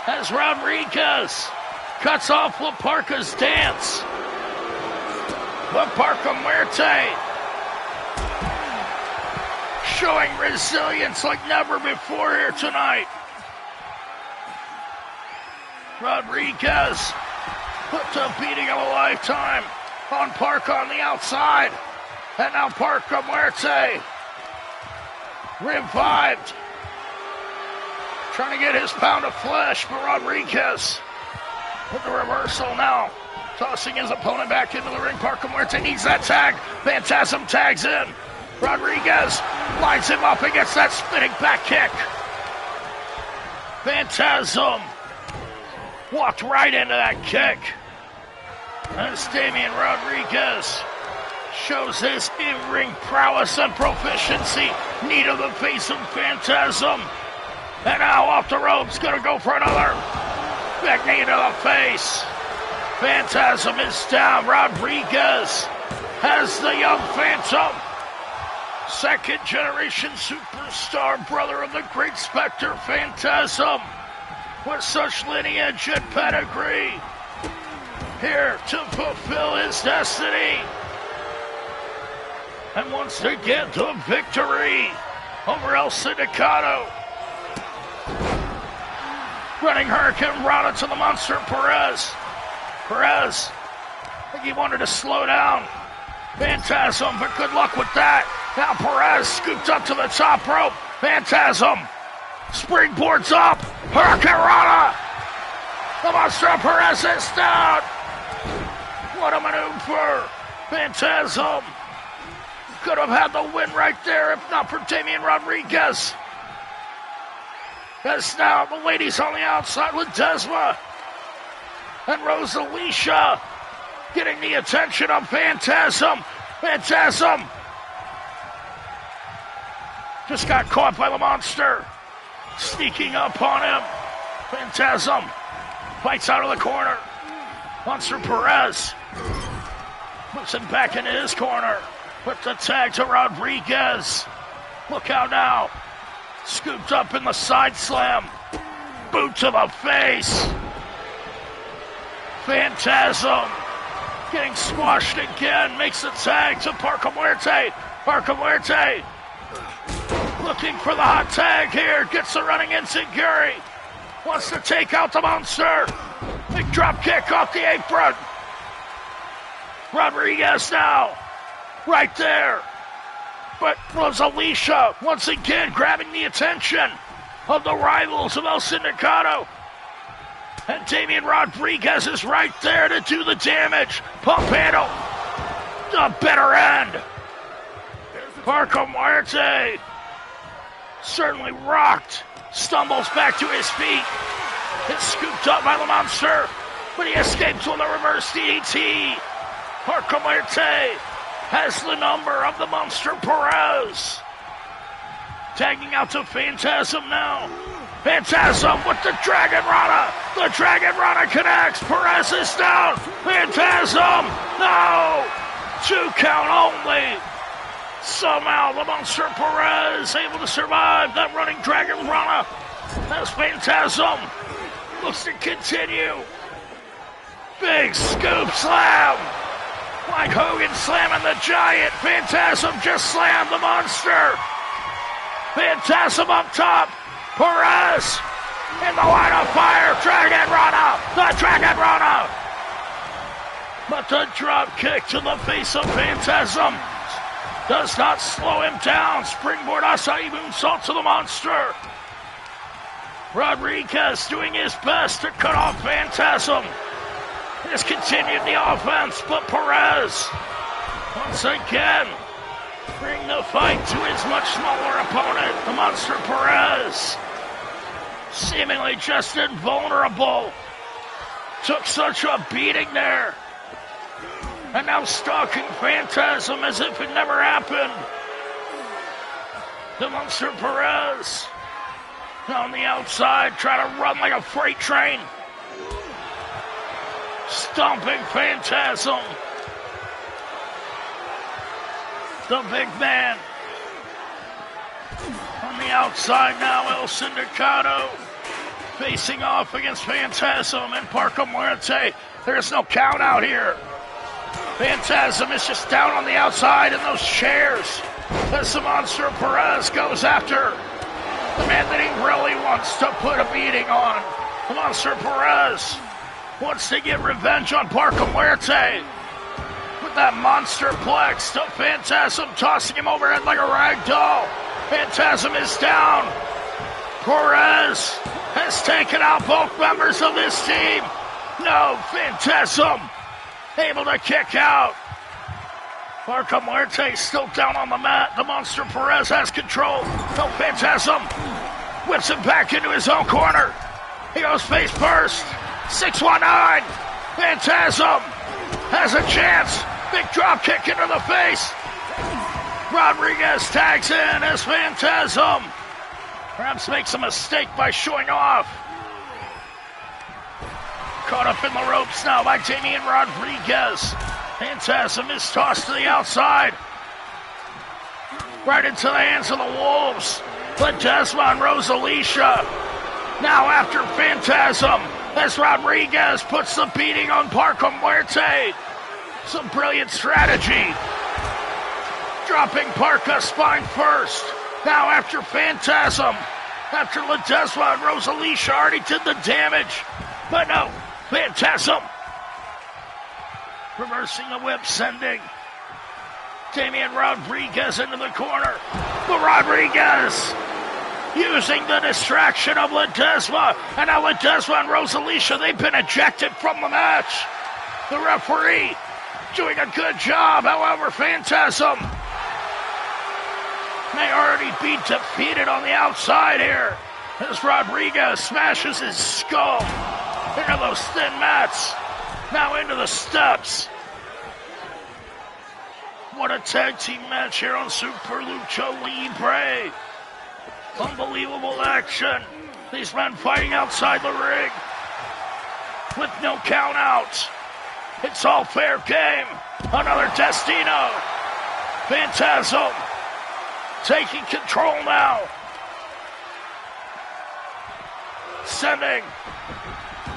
As Rodriguez cuts off La Parka's dance. La Parka Muerte showing resilience like never before here tonight. Rodriguez put the beating of a lifetime on Parka on the outside. And now Parka Muerte revived. Trying to get his pound of flesh, but Rodriguez with the reversal now. Tossing his opponent back into the ring. Parka Muerte needs that tag. Phantasm tags in. Rodriguez lines him up against that spinning back kick. Phantasm walked right into that kick. As Damien Rodriguez shows his in-ring prowess and proficiency, knee to the face of Phantasm. And now off the ropes, gonna go for another big knee to the face. Phantasm is down. Rodriguez has the young Phantom. Second generation superstar, brother of the great Spectre Phantasm, with such lineage and pedigree, here to fulfill his destiny. And once again, the victory over El Sindicato. Running Hurricane Rana to the monster Perez. Perez, I think he wanted to slow down Phantasm, but good luck with that. Now Perez scooped up to the top rope. Phantasm springboards up. Hurricane Rana. The monster Perez is down. What a maneuver. Phantasm could have had the win right there if not for Damien Rodriguez. As now the ladies on the outside with Desma and Rosalysha getting the attention of Phantasm. Phantasm just got caught by the monster, sneaking up on him. Phantasm fights out of the corner. Monster Perez puts him back into his corner. Put the tag to Rodriguez. Look out now. Scooped up in the side slam. Boot to the face. Phantasm getting squashed again. Makes the tag to Parka Muerte. Parka Muerte looking for the hot tag here. Gets the running enziguri. Wants to take out the monster. Big drop kick off the apron. Rodriguez now. Right there. But Rosalysha once again grabbing the attention of the rivals of El Sindicato. And Damien Rodriguez is right there to do the damage. Pump handle. The better end. Parka Muerte certainly rocked. Stumbles back to his feet. It's scooped up by the monster. But he escapes with a reverse DDT. Parka Muerte has the number of the monster Perez. Tagging out to Phantasm now. Phantasm with the Dragon Rana. The Dragon Rana connects. Perez is down. Phantasm. No. 2 count only. Somehow the monster Perez able to survive that running Dragon Rana. As Phantasm looks to continue. Big scoop slam. Like Hogan slamming the Giant. Phantasm just slammed the monster. Phantasm up top. Perez in the line of fire. Dragon Rana. The Dragon Rana. But the drop kick to the face of Phantasm does not slow him down. Springboard Acai moonsault to the monster. Rodriguez doing his best to cut off Phantasm. Has continued the offense, but Perez once again bring the fight to his much smaller opponent, the monster Perez. Seemingly just invulnerable. Took such a beating there. And now stalking Phantasm as if it never happened. The monster Perez on the outside trying to run like a freight train. Stomping Phantasm. The big man. On the outside now, El Sindicato facing off against Phantasm and Parka Muerte. There's no count out here. Phantasm is just down on the outside in those chairs as the monster Perez goes after the man that he really wants to put a beating on. The monster Perez wants to get revenge on Parka Muerte with that monster plex to Phantasm, tossing him overhead like a rag doll. Phantasm is down. Perez has taken out both members of this team. No, Phantasm able to kick out. PARKA Muerte still down on the mat. The monster PERZ has control. No, Phantasm whips him back into his own corner. He goes face first. 619. Phantasm has a chance. Big drop kick into the face. Rodriguez tags in as Phantasm. Perhaps makes a mistake by showing off. Caught up in the ropes now by Damien Rodriguez. Phantasm is tossed to the outside. Right into the hands of the Wolves. Ledesma and Rosalicia. Now after Phantasm, as Rodriguez puts the beating on PARKA Muerte. Some brilliant strategy. Dropping PARKA spine first. Now after Phantasm, after Ledesma and Rosalicia already did the damage. But no, Phantasm reversing the whip, sending Damien Rodriguez into the corner. But Rodriguez using the distraction of Ledesma. And now Ledesma and Rosalicia, they've been ejected from the match. The referee doing a good job. However, Phantasm may already be defeated on the outside here as Rodriguez smashes his skull into those thin mats. Now into the steps. What a tag team match here on Super Lucha Libre. Unbelievable action. These men fighting outside the ring with no count outs. It's all fair game. Another Destino. Phantasm taking control now. Sending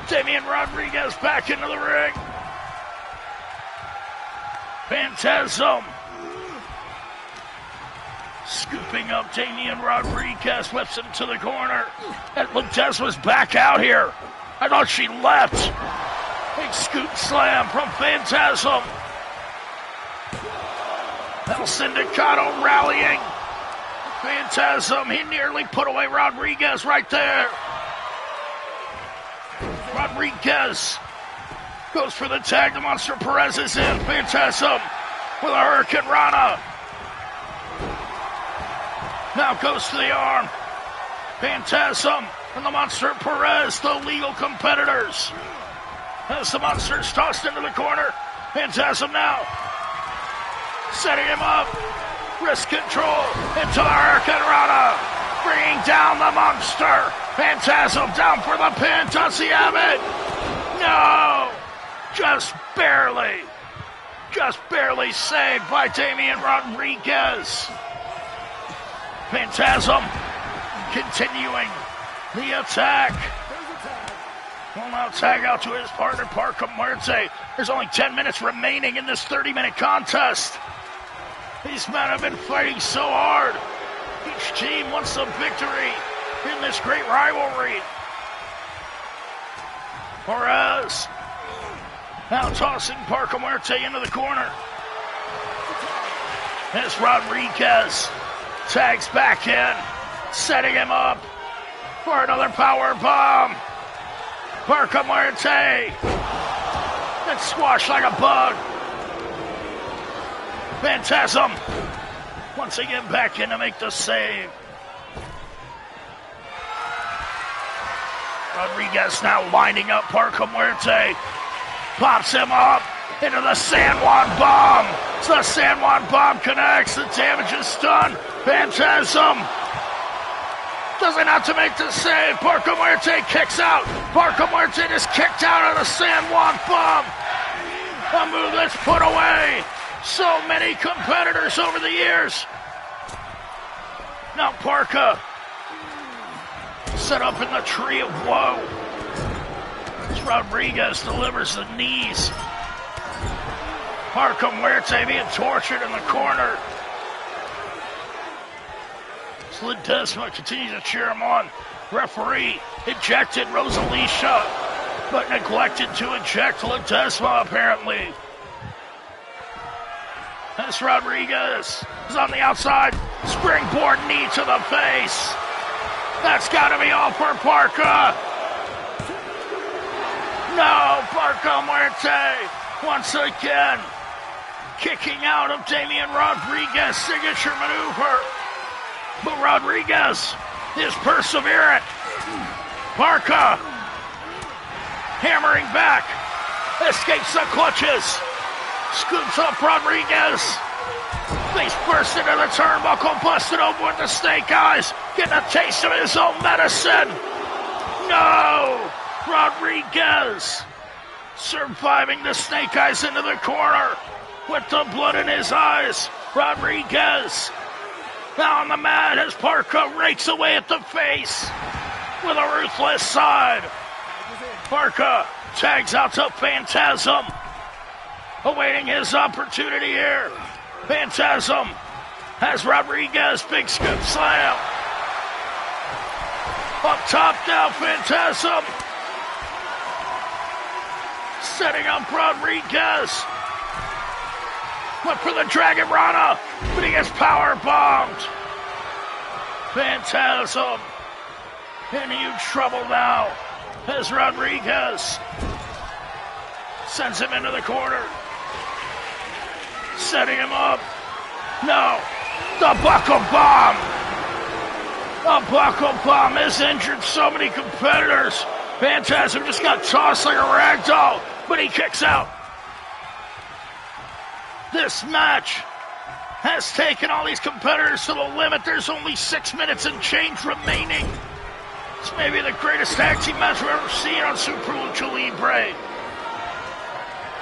Damien Rodriguez back into the ring. Phantasm scooping up Damien Rodriguez, whips him to the corner. And Ledesma's back out here. I thought she left. Big scoop slam from Phantasm. El Sindicato rallying. Phantasm, he nearly put away Rodriguez right there. Rodriguez goes for the tag. The monster PERZ is in. Phantasm with a Hurricane Rana. Now goes to the arm. Phantasm and the monster PERZ, the legal competitors. As the monster's tossed into the corner. Phantasm now setting him up. Wrist control into the Hurricane Rana. Bringing down the monster. Phantasm down for the pin. Does he have it? No! Just barely. Just barely saved by Damien Rodriguez. Phantasm continuing the attack. Will now tag out to his partner, PARKA Muerte. There's only 10 minutes remaining in this 30-minute contest. These men have been fighting so hard. Each team wants a victory in this great rivalry. PERZ now tossing PARKA Muerte into the corner. As Rodriguez tags back in, setting him up for another power bomb. PARKA Muerte and squashed like a bug. Phantasm once again back in to make the save. Rodriguez now winding up PARKA Muerte. Pops him up into the San Juan Bomb. So the San Juan Bomb connects. The damage is done. Phantasm doesn't have to make the save. PARKA Muerte kicks out. PARKA Muerte is kicked out of the San Juan Bomb. A move that's put away so many competitors over the years. Now PARKA set up in the tree of woe. As Rodriguez delivers the knees. PARKA Muerte being tortured in the corner. Ledesma continues to cheer him on. Referee ejected Rosalicia, but neglected to eject Ledesma apparently. As Rodriguez is on the outside. Springboard knee to the face. That's got to be all for PARKA. No, PARKA Muerte once again Kicking out of Damien Rodriguez, signature maneuver. But Rodriguez is perseverant. PARKA hammering back, escapes the clutches, scoops up Rodriguez. Face burst into the turnbuckle, busted open with the snake eyes, getting a taste of his own medicine. No! Rodriguez surviving the snake eyes into the corner with the blood in his eyes. Rodriguez now on the mat as PARKA rakes away at the face with a ruthless side. PARKA tags out to Phantasm, awaiting his opportunity here. Phantasm has Rodriguez, big scoop slam. Up top now, Phantasm. Setting up Rodriguez. Went for the Dragon Rana, but he gets power bombed. Phantasm in huge trouble now as Rodriguez sends him into the corner. Setting him up. No. The buckle bomb. The buckle bomb has injured so many competitors. Phantasm just got tossed like a rag doll, but he kicks out. This match has taken all these competitors to the limit. There's only 6 minutes and change remaining. It's maybe the greatest tag team match we've ever seen on Super Lucha Libre.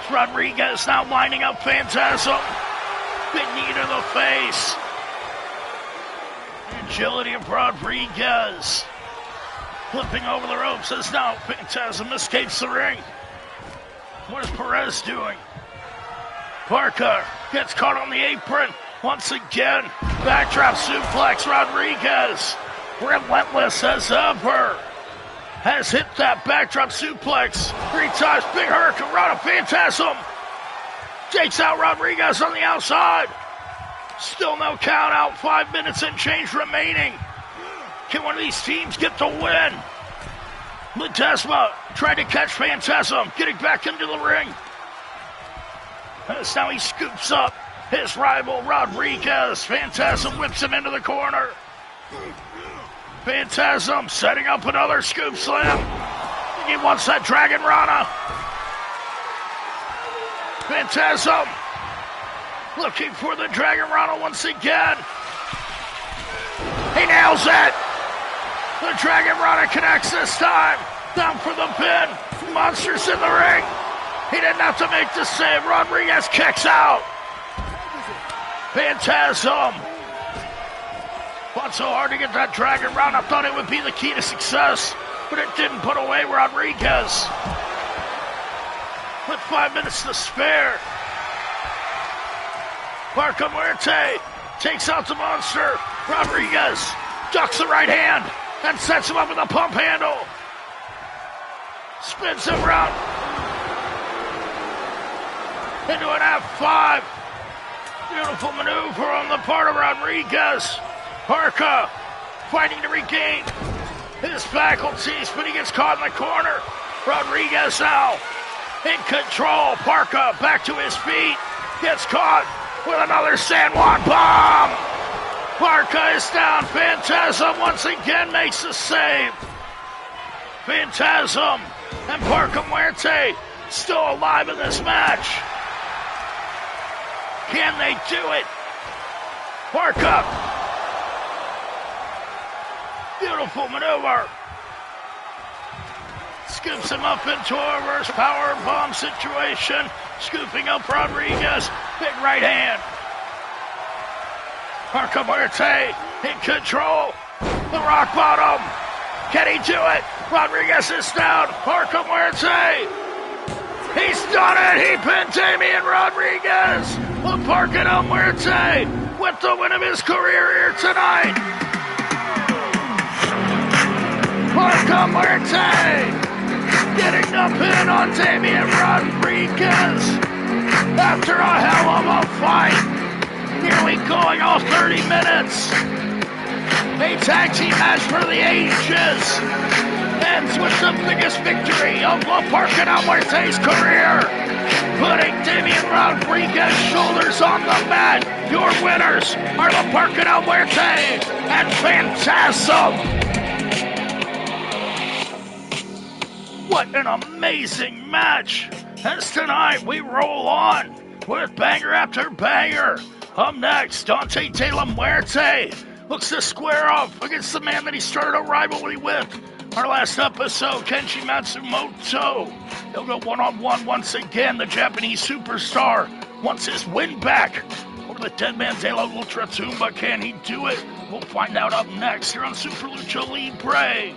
Rodriguez now lining up Phantasm. Big knee to the face. The agility of Rodriguez. Flipping over the ropes as now Phantasm escapes the ring. What is PERZ doing? PARKA gets caught on the apron. Once again, backdrop suplex. Rodriguez, relentless as ever, has hit that backdrop suplex 3 times. Big Hurricane Rana. Phantasm takes out Rodriguez on the outside. Still no count out. 5 minutes and change remaining. Can one of these teams get the win? Ledesma tried to catch Phantasm, getting back into the ring. As now he scoops up his rival Rodriguez. Phantasm whips him into the corner. Phantasm setting up another scoop slam. He wants that Dragon Rana. Phantasm looking for the Dragon Rana once again. He nails it. The Dragon Rana connects this time. Down for the pin. Monster's in the ring. He didn't have to make the save. Rodriguez kicks out. Phantasm fought so hard to get that Dragon Rana. I thought it would be the key to success, but it didn't put away Rodriguez. With 5 minutes to spare, PARKA Muerte takes out the monster. Rodriguez ducks the right hand and sets him up with a pump handle. Spins him around into an F5. Beautiful maneuver on the part of Rodriguez. PARKA fighting to regain his faculties, but he gets caught in the corner. Rodriguez now in control. PARKA back to his feet. Gets caught with another San Juan bomb. PARKA is down. Phantasm once again makes the save. Phantasm and PARKA Muerte still alive in this match. Can they do it? PARKA. Beautiful maneuver. Scoops him up into a reverse power bomb situation. Scooping up Rodriguez. Big right hand. PARKA Muerte in control. The rock bottom. Can he do it? Rodriguez is down. PARKA Muerte. He's done it. He pinned Damien Rodriguez. Well, PARKA Muerte with the win of his career here tonight. PARKA Muerte getting the pin on Damien Rodriguez after a hell of a fight. Nearly going all 30 minutes. A tag team match for the ages. Ends with the biggest victory of PARKA Muerte's career. putting Damien Rodriguez's shoulders on the mat. Your winners are the PARKA del Muerte and PHANTASM. What an amazing match! As tonight we roll on with banger after banger. Up next, Dante de la Muerte looks to square off against the man that he started a rivalry with. Our last episode, Kenji Matsumoto. He'll go one-on-one once again. The Japanese superstar wants his win back over the dead man de la Ultra Tumba. Can he do it? We'll find out up next here on Super Lucha Libre.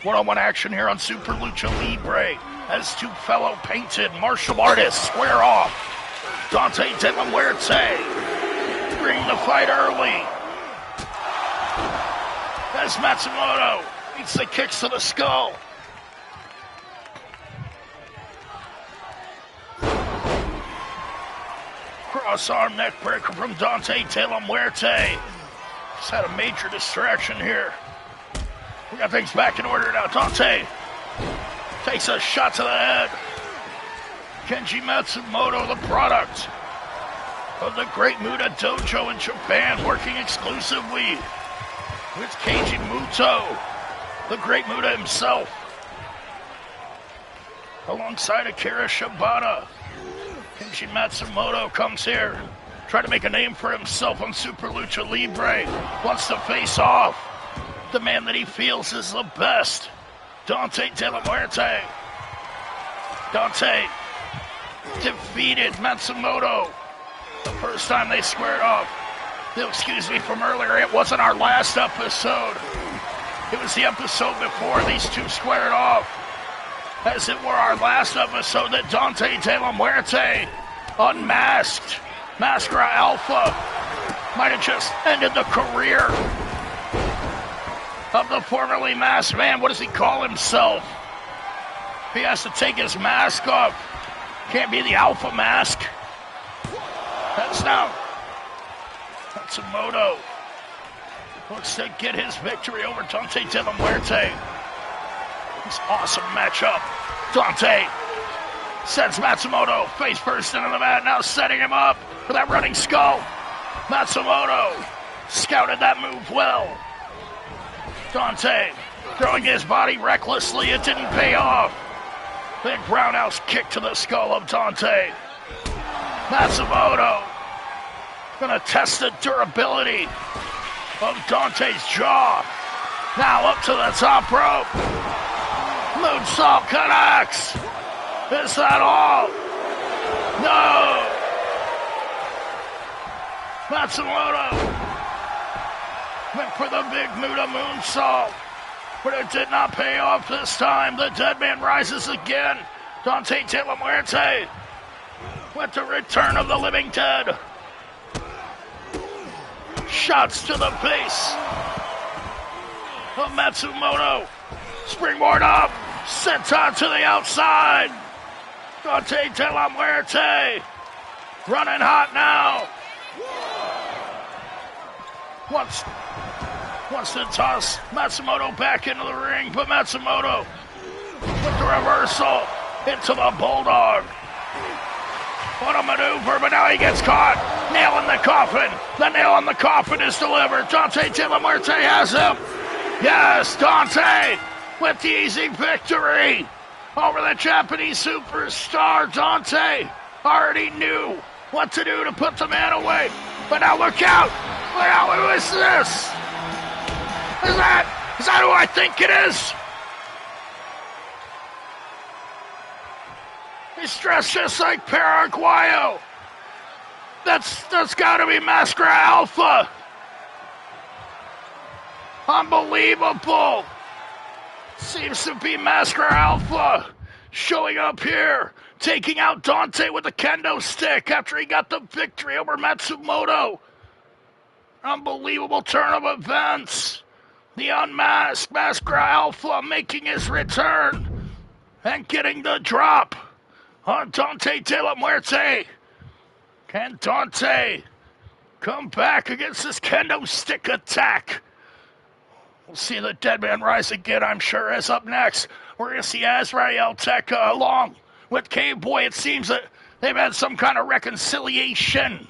One-on-one action here on Super Lucha Libre as two fellow painted martial artists square off. Dante de la Muerte bringing the fight early as Matsumoto meets the kicks to the skull. Cross-arm neck breaker from Dante de la Muerte. Just had a major distraction here. We got things back in order now. Dante takes a shot to the head. Kenji Matsumoto, the product of the Great Muta Dojo in Japan, working exclusively with Keiji Muto, the Great Muta himself, alongside Akira Shibata. Kenji Matsumoto comes here, trying to make a name for himself on Super Lucha Libre, wants to face off the man that he feels is the best, Dante de la Muerte. Dante defeated Matsumoto the first time they squared off. You'll excuse me from earlier, it wasn't our last episode. It was the episode before these two squared off. As it were our last episode that Dante de la Muerte unmasked Mascara Alpha. Might have just ended the career of the formerly masked man. What does he call himself? He has to take his mask off. Can't be the Alpha mask. That's now Matsumoto looks to get his victory over Dante de la Muerte. This awesome matchup. Dante sends Matsumoto face first into the mat, now setting him up for that running skull. Matsumoto scouted that move well. Dante throwing his body recklessly. It didn't pay off. Big roundhouse kick to the skull of Dante. Matsumoto gonna test the durability of Dante's jaw. Now up to the top rope. Moonsault connects. Is that all? No. Matsumoto went for the big Muda moonsault, but it did not pay off this time. The dead man rises again. Dante De La Muerte with the return of the living dead. Shots to the face of Matsumoto. Springboard up. Senton to the outside. Dante De La Muerte running hot now. Wants to toss Matsumoto back into the ring, but Matsumoto with the reversal into the Bulldog. What a maneuver, but now he gets caught. Nail in the coffin. The nail in the coffin is delivered. Dante De La Muerte has him. Yes, Dante with the easy victory over the Japanese superstar. Dante already knew what to do to put the man away. But now look out. Look out, who is this? Is that who I think it is? He's dressed just like Paraguayo. That's gotta be Mascara Alpha. Unbelievable. Seems to be Mascara Alpha showing up here, taking out Dante with a kendo stick after he got the victory over Matsumoto. Unbelievable turn of events. The unmasked Mascara Alpha making his return and getting the drop on Dante De La Muerte. Can Dante come back against this kendo stick attack? We'll see the dead man rise again, I'm sure. As up next, we're going to see Azrael Teka along with K-Boy. It seems that they've had some kind of reconciliation.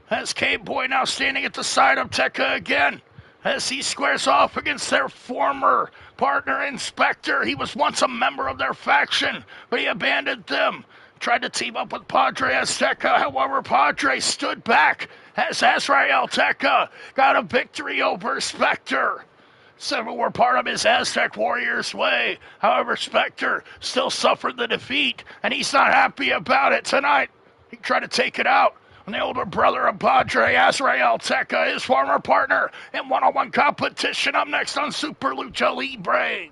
As K-Boy now standing at the side of Teka again, as he squares off against their former partner, Inspector. He was once a member of their faction, but he abandoned them. Tried to team up with Padre Azteca. However, Padre stood back as Azrael Teka got a victory over Spectre. Several were part of his Aztec Warriors way. However, Spectre still suffered the defeat, and he's not happy about it. Tonight, he tried to take it out on the older brother of Padre, Azrael Teka, his former partner in one-on-one competition. Up next on Super Lucha Libre.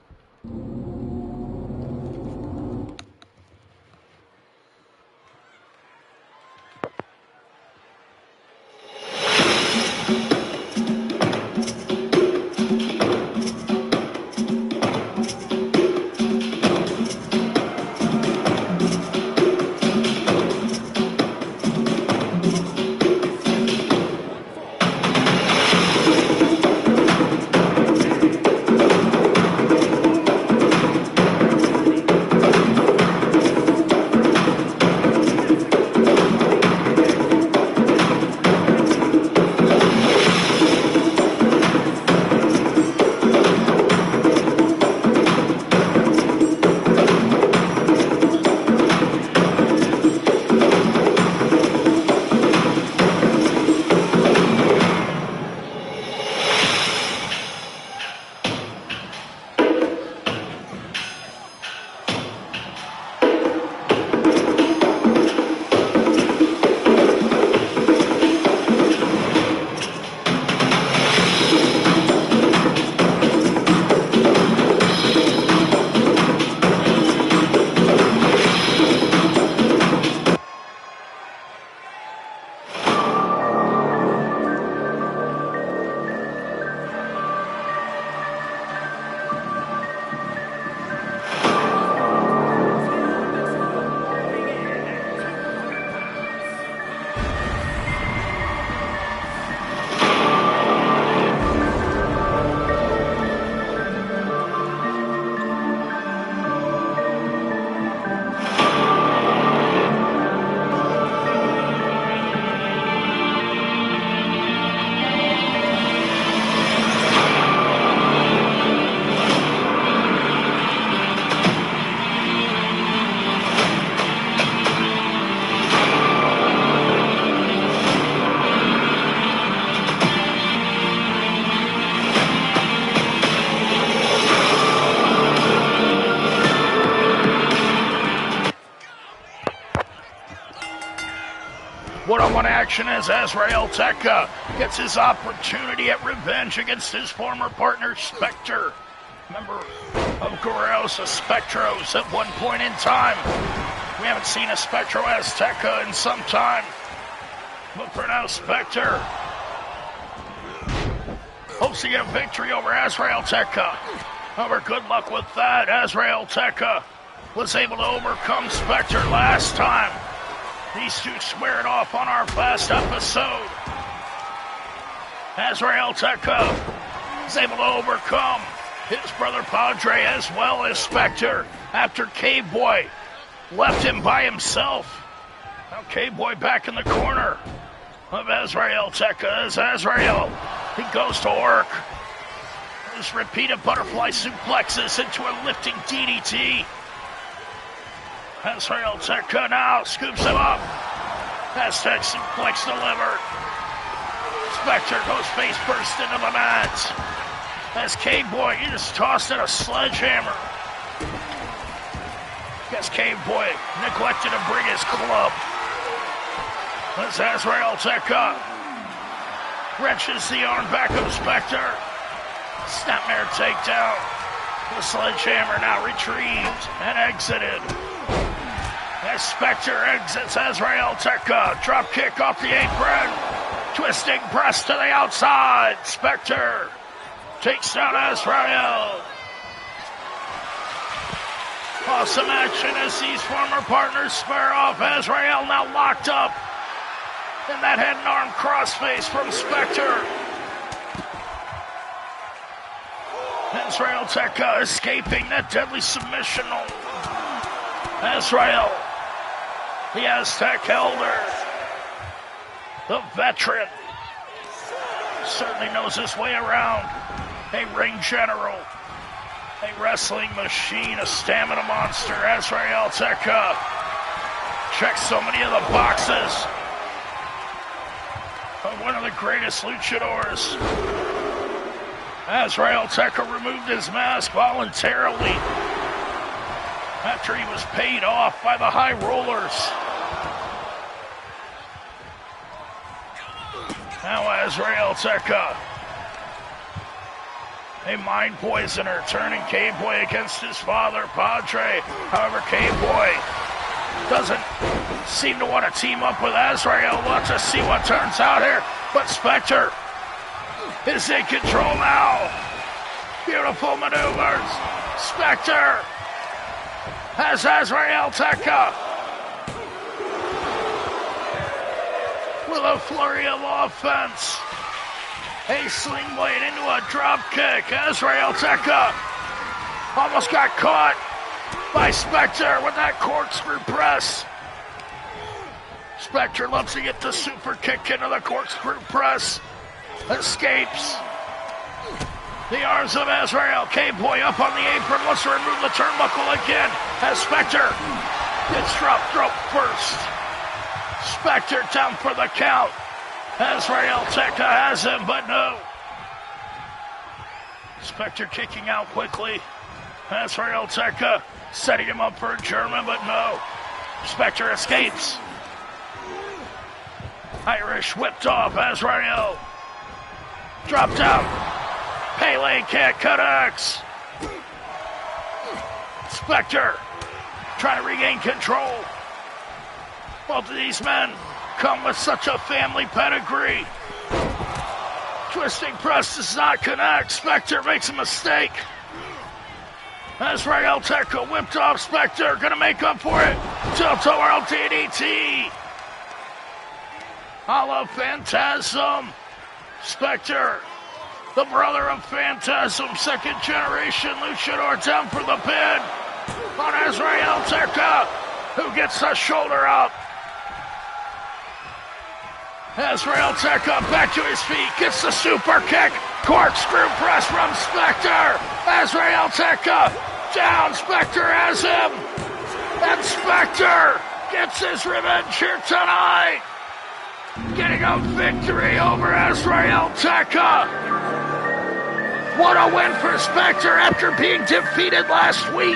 One-on-one action as Azrael Tekka gets his opportunity at revenge against his former partner, Spectre. Member of Guerreros Spectros at one point in time. We haven't seen a Spectro Azteca in some time. But for now, Spectre hopes to get a victory over Azrael Tekka. However, good luck with that. Azrael Tekka was able to overcome Spectre last time. These two squared off on our last episode. Azrael Tekka is able to overcome his brother Padre as well as Spectre after K-Boy left him by himself. Now K-Boy back in the corner of Azrael Tekka as Azrael, he goes to work. His repeated butterfly suplexes into a lifting DDT. Azrael Tekka now scoops him up. Aztec suplex delivered. Spectre goes face first into the mat. As K-Boy is tossed at a sledgehammer. Guess K-Boy neglected to bring his club. As Azrael Tekka wrenches the arm back of Spectre. Snapmare takedown. The sledgehammer now retrieved and exited. As Spectre exits Azrael Tekka. Drop kick off the apron. Twisting press to the outside. Spectre takes down Azrael. Awesome action as these former partners square off. Azrael now locked up in that head and arm crossface from Spectre. Azrael Tekka escaping that deadly submission. Azrael, the Aztec elder, the veteran, certainly knows his way around. A ring general, a wrestling machine, a stamina monster. Azrael Tekka checks so many of the boxes of one of the greatest luchadors. Azrael Tekka removed his mask voluntarily after he was paid off by the High Rollers. Now Azrael Tekka, a mind poisoner, turning K-Boy against his father, Padre. However, K-Boy doesn't seem to want to team up with Azrael. We'll have to see what turns out here. But Spectre is in control now. Beautiful maneuvers. Spectre has Azrael Tekka with a flurry of offense. A sling blade into a drop kick. Azrael Tekka almost got caught by Spectre with that corkscrew press. Spectre loves to get the super kick into the corkscrew press. Escapes the arms of Azrael. K-Boy up on the apron, wants to remove the turnbuckle again as Spectre gets dropped throat first. Spectre down for the count. Azrael Tekka has him, but no. Spectre kicking out quickly. Azrael Tekka setting him up for a German, but no. Spectre escapes. Irish whipped off. Azrael dropped out. Pele kick connects. Spectre trying to regain control. Both of these men come with such a family pedigree. Twisting press does not connect. Spectre makes a mistake. Azrael Tekka whipped off Spectre. Gonna make up for it. Tilt-a-whirl DDT. A la Phantasm. Spectre, the brother of Phantasm, second generation luchador, down for the pin on Azrael Tekka, who gets the shoulder up. Azrael Tekka back to his feet, gets the super kick, corkscrew press from Spectre. Azrael Tekka down, Spectre has him, and Spectre gets his revenge here tonight, getting a victory over Azrael Tekka. What a win for Spectre after being defeated last week.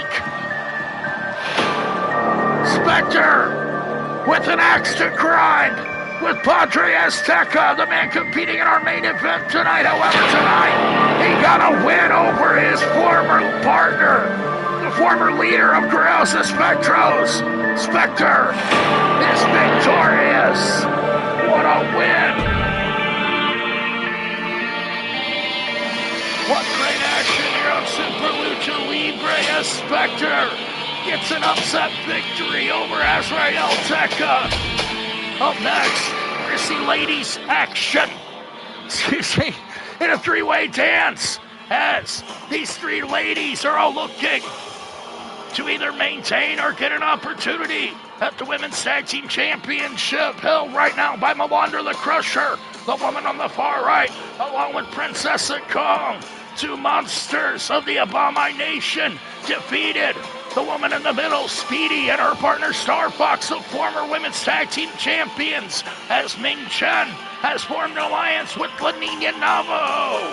Spectre with an axe to grind, with Padre Azteca, the man competing in our main event tonight. However, tonight, he got a win over his former partner, the former leader of Corrals Spectros. Spectre is victorious. What a win. What great action here on Super Lucha Libre as Spectre gets an upset victory over Azrael Teca. Up next, we're going to see ladies action. Excuse me, in a three-way dance as these three ladies are all looking to either maintain or get an opportunity at the Women's Tag Team Championship, held right now by Melinda the Crusher, the woman on the far right, along with Princess Kong. Two monsters of the Abomination defeated the woman in the middle, Speedy, and her partner Star Fox, the former Women's Tag Team Champions, as Ming Chen has formed an alliance with La Nina Navajo.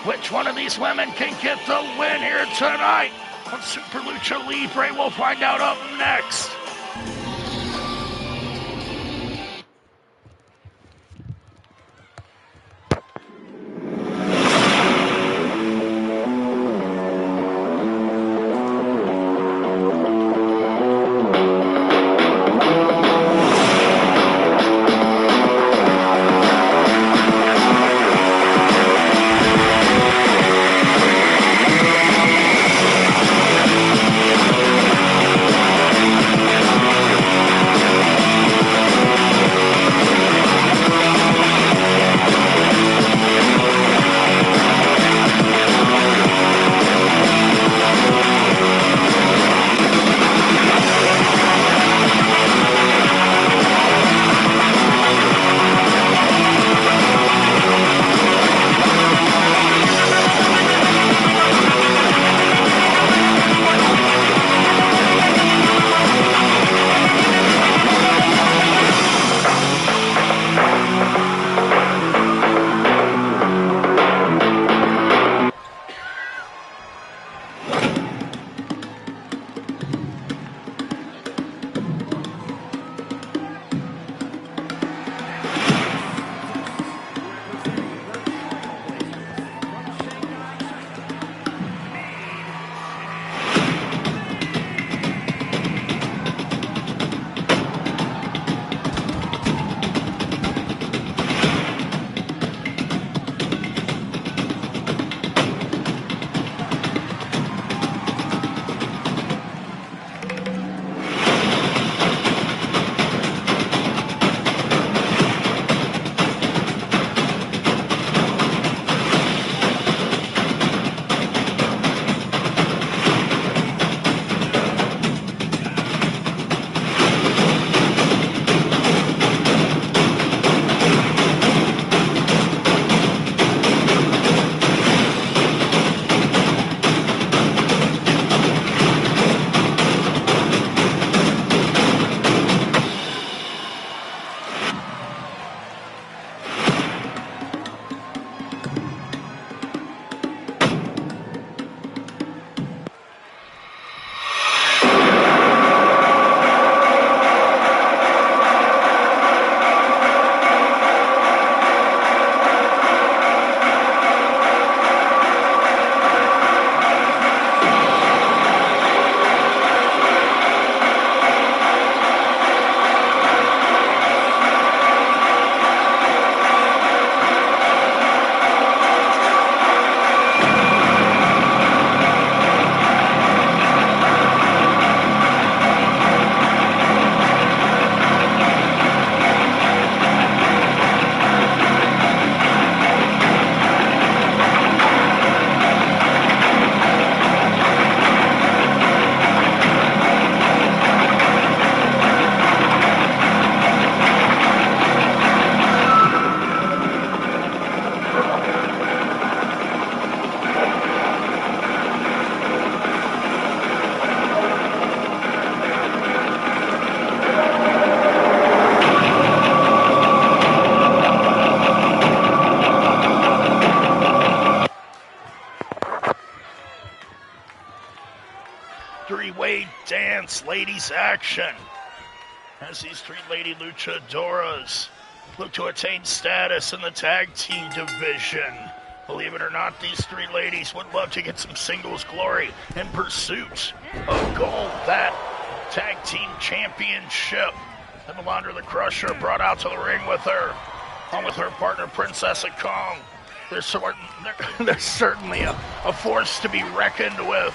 Which one of these women can get the win here tonight on Super Lucha Libre? We'll find out up next. three-way dance, ladies action. As these three lady luchadoras look to attain status in the tag team division. Believe it or not, these three ladies would love to get some singles glory in pursuit of gold, that tag team championship. And Melandra the Crusher brought out to the ring with her, along with her partner Princess Kong. They're certainly a force to be reckoned with.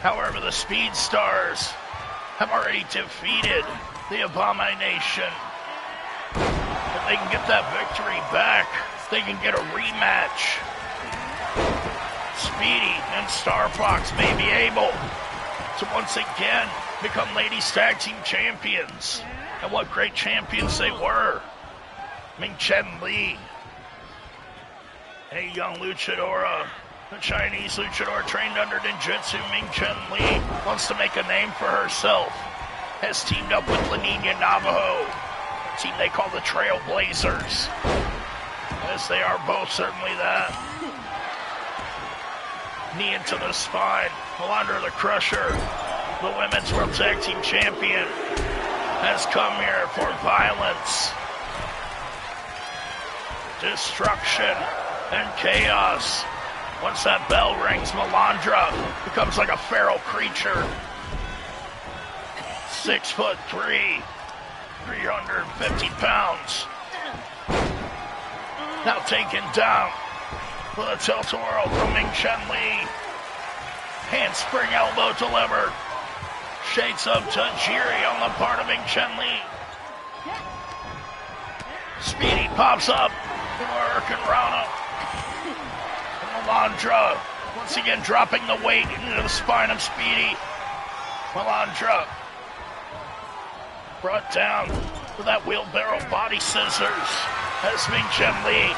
However, the Speed Stars have already defeated the Abomination. If they can get that victory back, they can get a rematch. Speedy and Star Fox may be able to once again become Ladies Tag Team Champions. And what great champions they were. Ming Chen Li, a young luchadora, a Chinese luchador trained under ninjutsu. Ming Chen Li wants to make a name for herself. Has teamed up with La Nina Navajo, a team they call the Trailblazers, as they are both certainly that. Knee into the spine. Melandra the Crusher, the Women's World Tag Team Champion, has come here for violence, destruction, and chaos. Once that bell rings, Melandra becomes like a feral creature. 6'3", 350 pounds. Now taken down with a tilt-a-whirl from Ming Chen Li. Handspring elbow delivered. Shades of Tajiri on the part of Ming Chen Li. Speedy pops up. Hurricane Rana. Melandra once again dropping the weight into the spine of Speedy. Melandra brought down with that wheelbarrow body scissors, as Ming Chen Li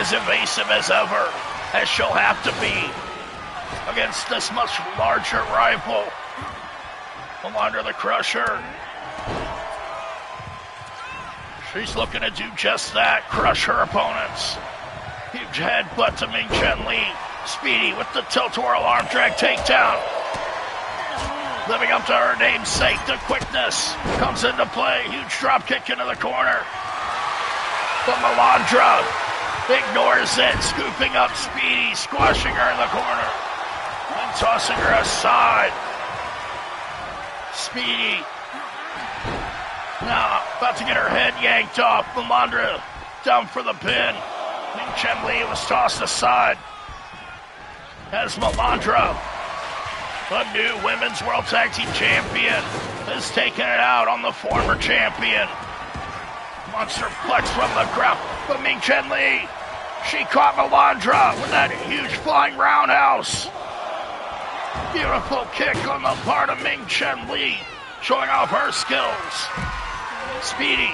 is evasive as ever, as she'll have to be against this much larger rival. Melandra the Crusher, she's looking to do just that, crush her opponents. Huge headbutt to Ming Chen Li. Speedy with the tilt-a-whirl arm drag takedown. Living up to her namesake, the quickness comes into play. Huge drop kick into the corner. But Melandra ignores it, scooping up Speedy, squashing her in the corner, and tossing her aside. Speedy now about to get her head yanked off. Melandra down for the pin. Ming Chen Li was tossed aside as Melandra, the new Women's World Tag Team Champion, has taken it out on the former champion. Monster flex from the ground, but Ming Chen Li, she caught Melandra with that huge flying roundhouse. Beautiful kick on the part of Ming Chen Li, showing off her skills. Speedy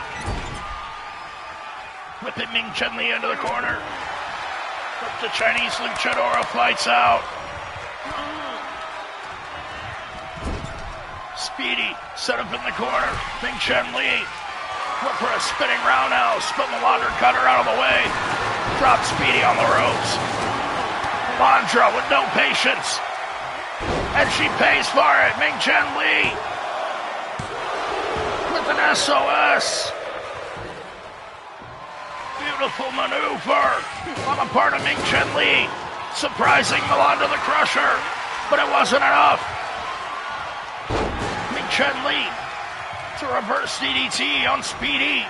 whipping Ming Chen Li into the corner, but the Chinese luchadora fights out. Speedy set up in the corner. Ming Chen Li went for a spinning roundhouse, but Melandra cut her out of the way. Dropped Speedy on the ropes. Melandra with no patience, and she pays for it. Ming Chen Li with an SOS. Beautiful maneuver on the part of Ming Chen Li, surprising Melandra the Crusher, but it wasn't enough. Ming Chen Li to reverse DDT on Speedy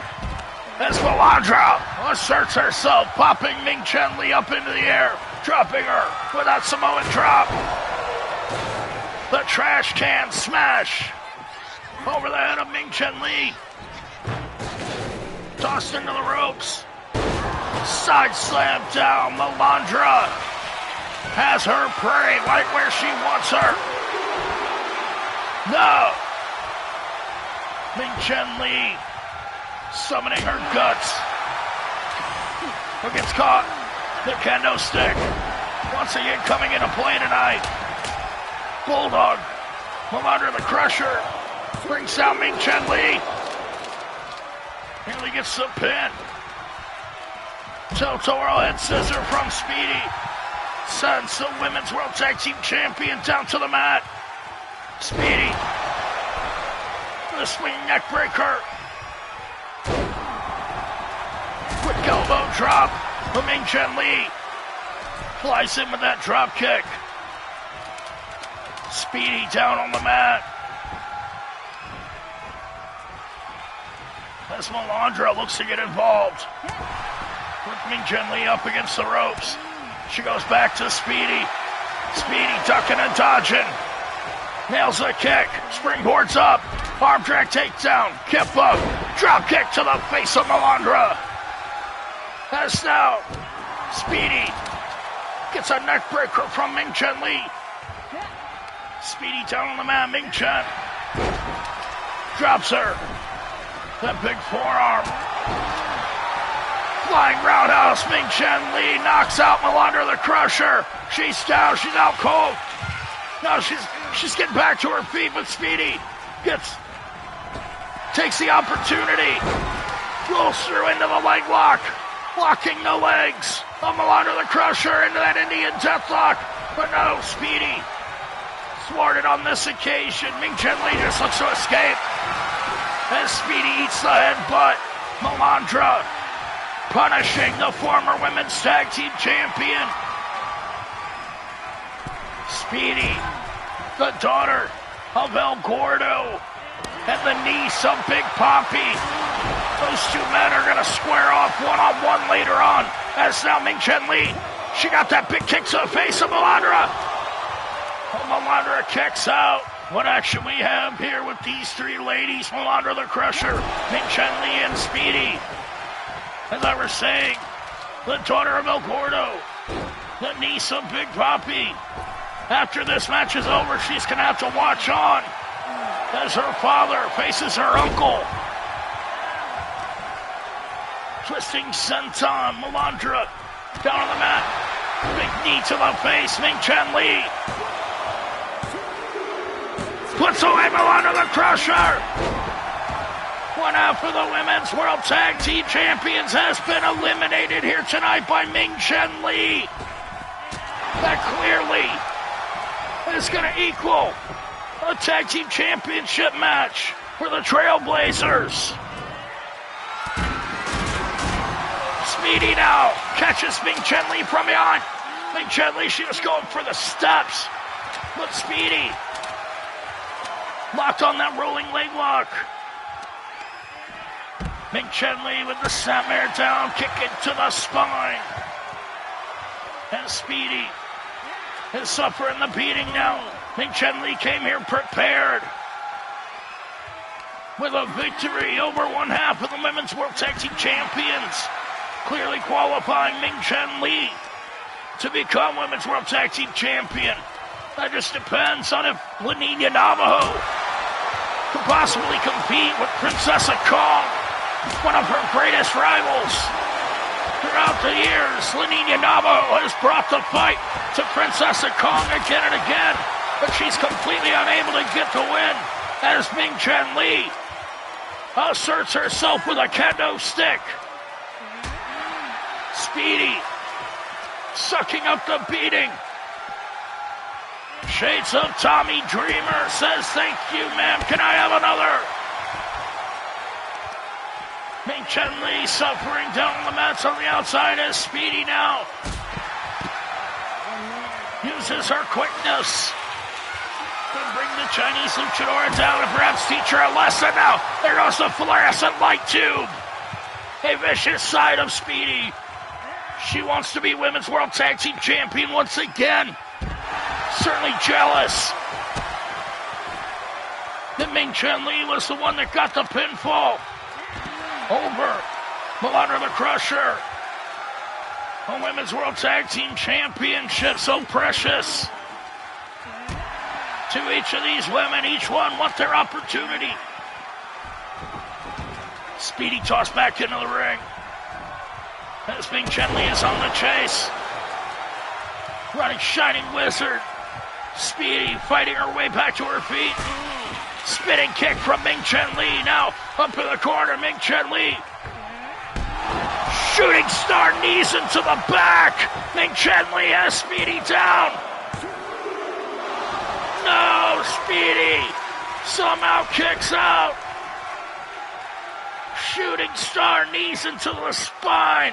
as Melandra asserts herself, popping Ming Chen Li up into the air, dropping her with that Samoan drop. The trash can smash over the head of Ming Chen Li. Tossed into the ropes. Side slam down. Melandra has her prey right where she wants her. No. Ming Chen Li summoning her guts. Who gets caught? The kendo stick. Once again coming into play tonight. Bulldog. Melandra the Crusher brings down Ming Chen Li. Nearly gets the pin. Tilt-a-whirl head scissor from Speedy sends the Women's World Tag Team Champion down to the mat. Speedy, the swinging neck breaker. elbow drop from Ming Chen Li. Flies in with that drop kick. Speedy down on the mat. As Melandra looks to get involved. With Ming Chen Li up against the ropes. She goes back to Speedy. Speedy ducking and dodging. Nails a kick. Springboards up. Arm drag takedown. Kip up. Drop kick to the face of Melandra. As now, Speedy gets a neck breaker from Ming Chen Li. Speedy down on the mat. Ming Chen drops her. That big forearm. Flying roundhouse. Ming Chen Li knocks out Melandra the Crusher. She's down. She's out cold. Now she's getting back to her feet, but Speedy takes the opportunity. Rolls through into the leg lock. Locking the legs of Melandra the Crusher into that Indian deathlock. But no, Speedy thwarted on this occasion. Ming Chen Li just looks to escape. As Speedy eats the headbutt. Melandra punishing the former women's tag team champion. Speedy, the daughter of El Gordo, and the niece of Big Papi. Those two men are going to square off one-on-one later on. As now Ming Chen Li, she got that big kick to the face of Melandra. Oh, Melandra kicks out. What action we have here with these three ladies, Melandra the Crusher, Ming Chen Li, and Speedy. As I was saying, the daughter of El Gordo, the niece of Big Papi. After this match is over, she's going to have to watch on as her father faces her uncle. Twisting senton, Melandra down on the mat. Big knee to the face, Ming Chen Li. Puts away Melandra the Crusher. One half of the Women's World Tag Team Champions has been eliminated here tonight by Ming Chen Li. That clearly is going to equal a Tag Team Championship match for the Trailblazers. Speedy now catches Ming Chen Li from behind. Ming Chen Li, she was going for the steps. But Speedy locked on that rolling leg lock. Ming Chen Li with the snapmare down, kicking to the spine. And Speedy is suffering the beating now. Ming Chen Li came here prepared with a victory over one half of the Women's World Tag Team Champions, clearly qualifying Ming Chen Li to become Women's World Tag Team Champion. That just depends on if Laninia Navajo could possibly compete with Princess Kong, one of her greatest rivals. Throughout the years, Laninia Navajo has brought the fight to Princess Kong again and again, but she's completely unable to get the win as Ming Chen Li asserts herself with a kendo stick. Speedy sucking up the beating. Shades of Tommy Dreamer says, "Thank you, ma'am. Can I have another?" Ming Chen Li suffering down on the mats on the outside as Speedy now uses her quickness to bring the Chinese luchadora down and perhaps teach her a lesson. Now, there goes the fluorescent light tube. A vicious side of Speedy. She wants to be Women's World Tag Team Champion once again. Certainly jealous that Ming Chen Li was the one that got the pinfall over Melandra the Crusher. A Women's World Tag Team Championship, so precious to each of these women. Each one want their opportunity. Speedy tossed back into the ring as Ming Chen Li is on the chase. Running Shining Wizard. Speedy fighting her way back to her feet. Spinning kick from Ming Chen Li. Now up in the corner, Ming Chen Li. Shooting star knees into the back. Ming Chen Li has Speedy down. No, Speedy somehow kicks out. Shooting star knees into the spine.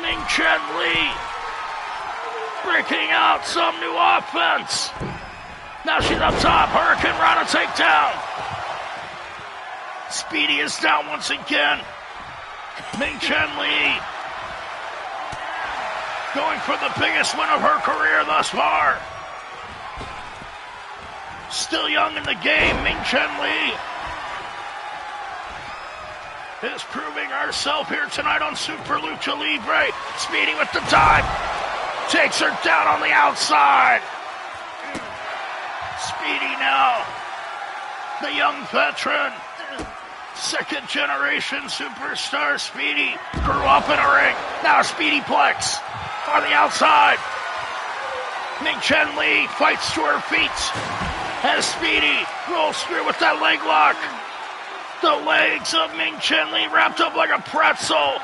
Ming Chen Li breaking out some new offense. Now she's up top. Hurricane Rana takedown. Speedy is down once again. Ming Chen Li going for the biggest win of her career thus far. Still young in the game, Ming Chen Li is proving herself here tonight on Super Lucha Libre. Speedy with the dive. Takes her down on the outside. Speedy now, the young veteran, second generation superstar Speedy. Grew up in a ring. Now Speedy Plex on the outside. Ming Chen Li fights to her feet as Speedy rolls through with that leg lock. The legs of Ming Chen Li wrapped up like a pretzel.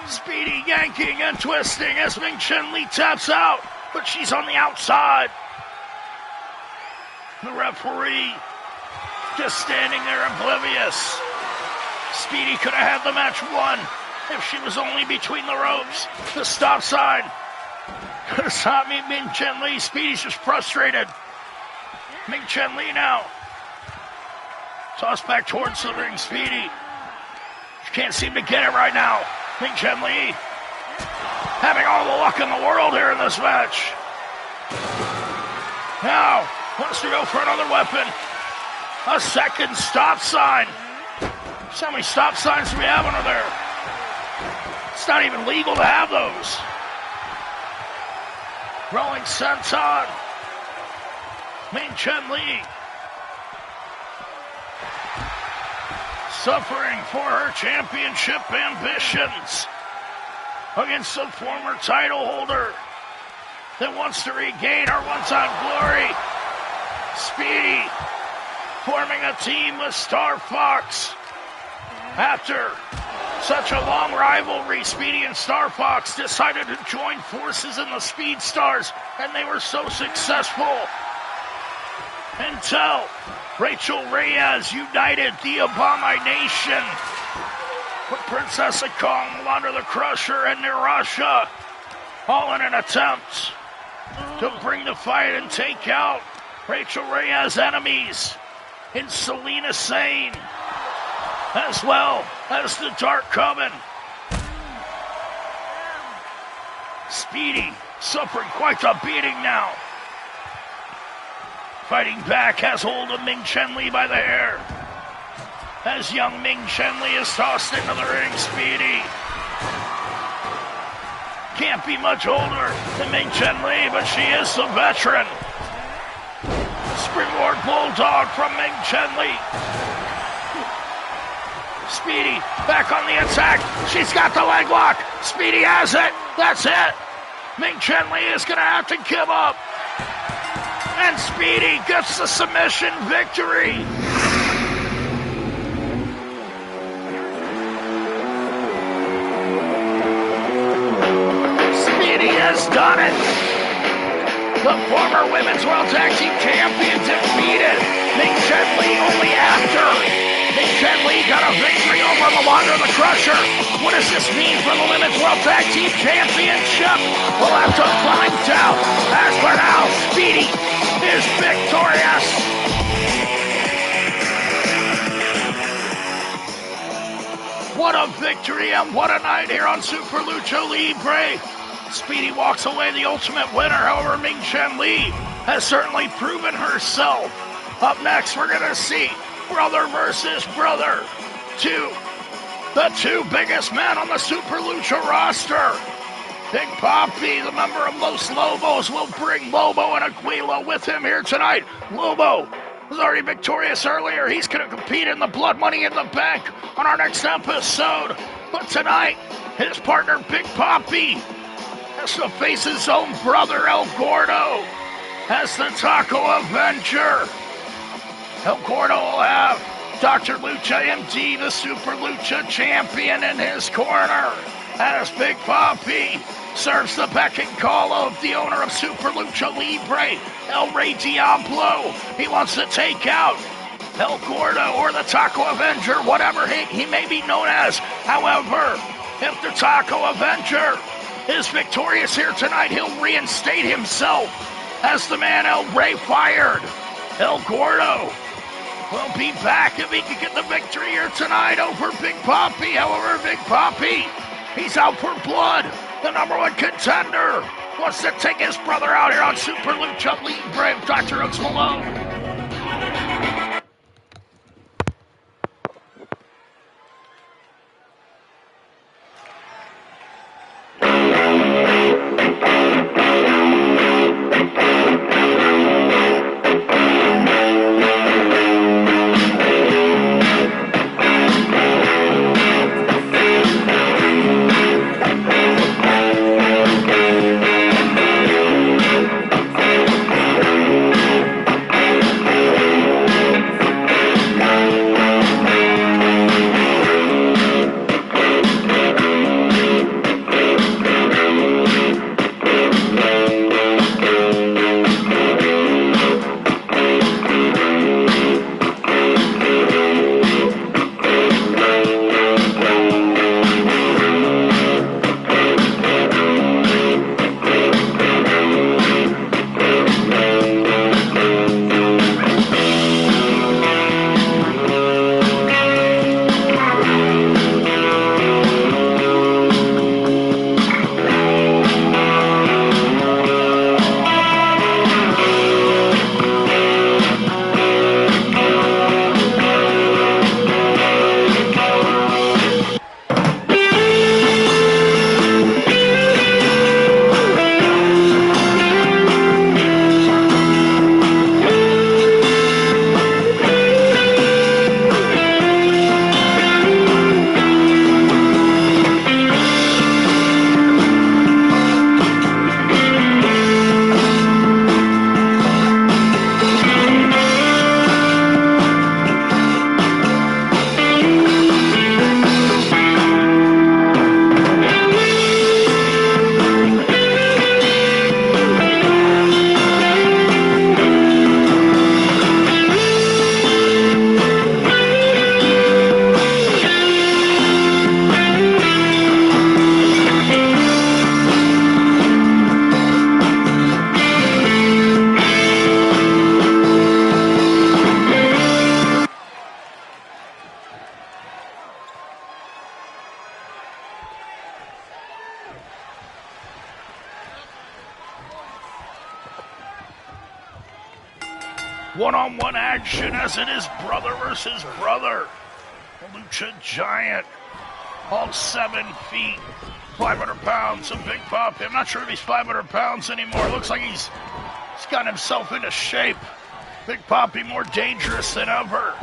Speedy yanking and twisting as Ming Chen Li taps out, but she's on the outside. The referee just standing there oblivious. Speedy could have had the match won if she was only between the ropes. The stop sign could have stopped Ming Chen Li. Speedy's just frustrated. Ming Chen Li now. Toss back towards the ring, Speedy. She can't seem to get it right now. Ming Chen Li having all the luck in the world here in this match. Now, wants to go for another weapon. A second stop sign. So how many stop signs do we have under there? It's not even legal to have those. Rolling senton. Ming Chen Li suffering for her championship ambitions against the former title holder that wants to regain her one-time glory. Speedy forming a team with Star Fox. After such a long rivalry, Speedy and Star Fox decided to join forces in the Speed Stars, and they were so successful until Rachel Reyes united the Abomination with Princess Kong, Wanda the Crusher, and Nirasha, all in an attempt to bring the fight and take out Rachel Reyes' enemies in Selena Sane, as well as the Dark Coven. Speedy suffering quite a beating now. Fighting back, has hold of Ming Chen Li by the hair. As young Ming Chen Li is tossed into the ring, Speedy can't be much older than Ming Chen Li, but she is a veteran. Springboard Bulldog from Ming Chen Li. Speedy back on the attack. She's got the leg lock. Speedy has it. That's it. Ming Chen Li is going to have to give up. And Speedy gets the submission victory. Speedy has done it. The former Women's World Tag Team Champion defeated Ming Chen Li only after Ming Chen Li got a victory over Wanda the Crusher. What does this mean for the Women's World Tag Team Championship? We'll have to find out. As for now, Speedy is victorious. What a victory and what a night here on Super Lucha Libre. Speedy walks away the ultimate winner. However, Ming Chen Li has certainly proven herself. Up next, we're going to see brother versus brother. The two biggest men on the Super Lucha roster. Big Papi, the member of Los Lobos, will bring Lobo and Aguila with him here tonight. Lobo was already victorious earlier. He's going to compete in the Blood Money in the Bank on our next episode. But tonight, his partner Big Papi has to face his own brother El Gordo as the Taco Avenger. El Gordo will have Dr. Lucha MD, the Super Lucha champion, in his corner as Big Papi serves the beck and call of the owner of Super Lucha Libre, El Rey Diablo. He wants to take out El Gordo or the Taco Avenger, whatever he may be known as. However, if the Taco Avenger is victorious here tonight, he'll reinstate himself as the man El Rey fired. El Gordo will be back if he can get the victory here tonight over Big Papi. However, Big Papi, he's out for blood. The #1 contender wants to take his brother out here on Super Lucha Libre. Dr. Hooks Malone. One-on-one action as it is brother versus brother. The Lucha Giant, all 7 feet, 500 pounds of Big Papi. I'm not sure if he's 500 pounds anymore. Looks like he's gotten himself into shape. Big Papi more dangerous than ever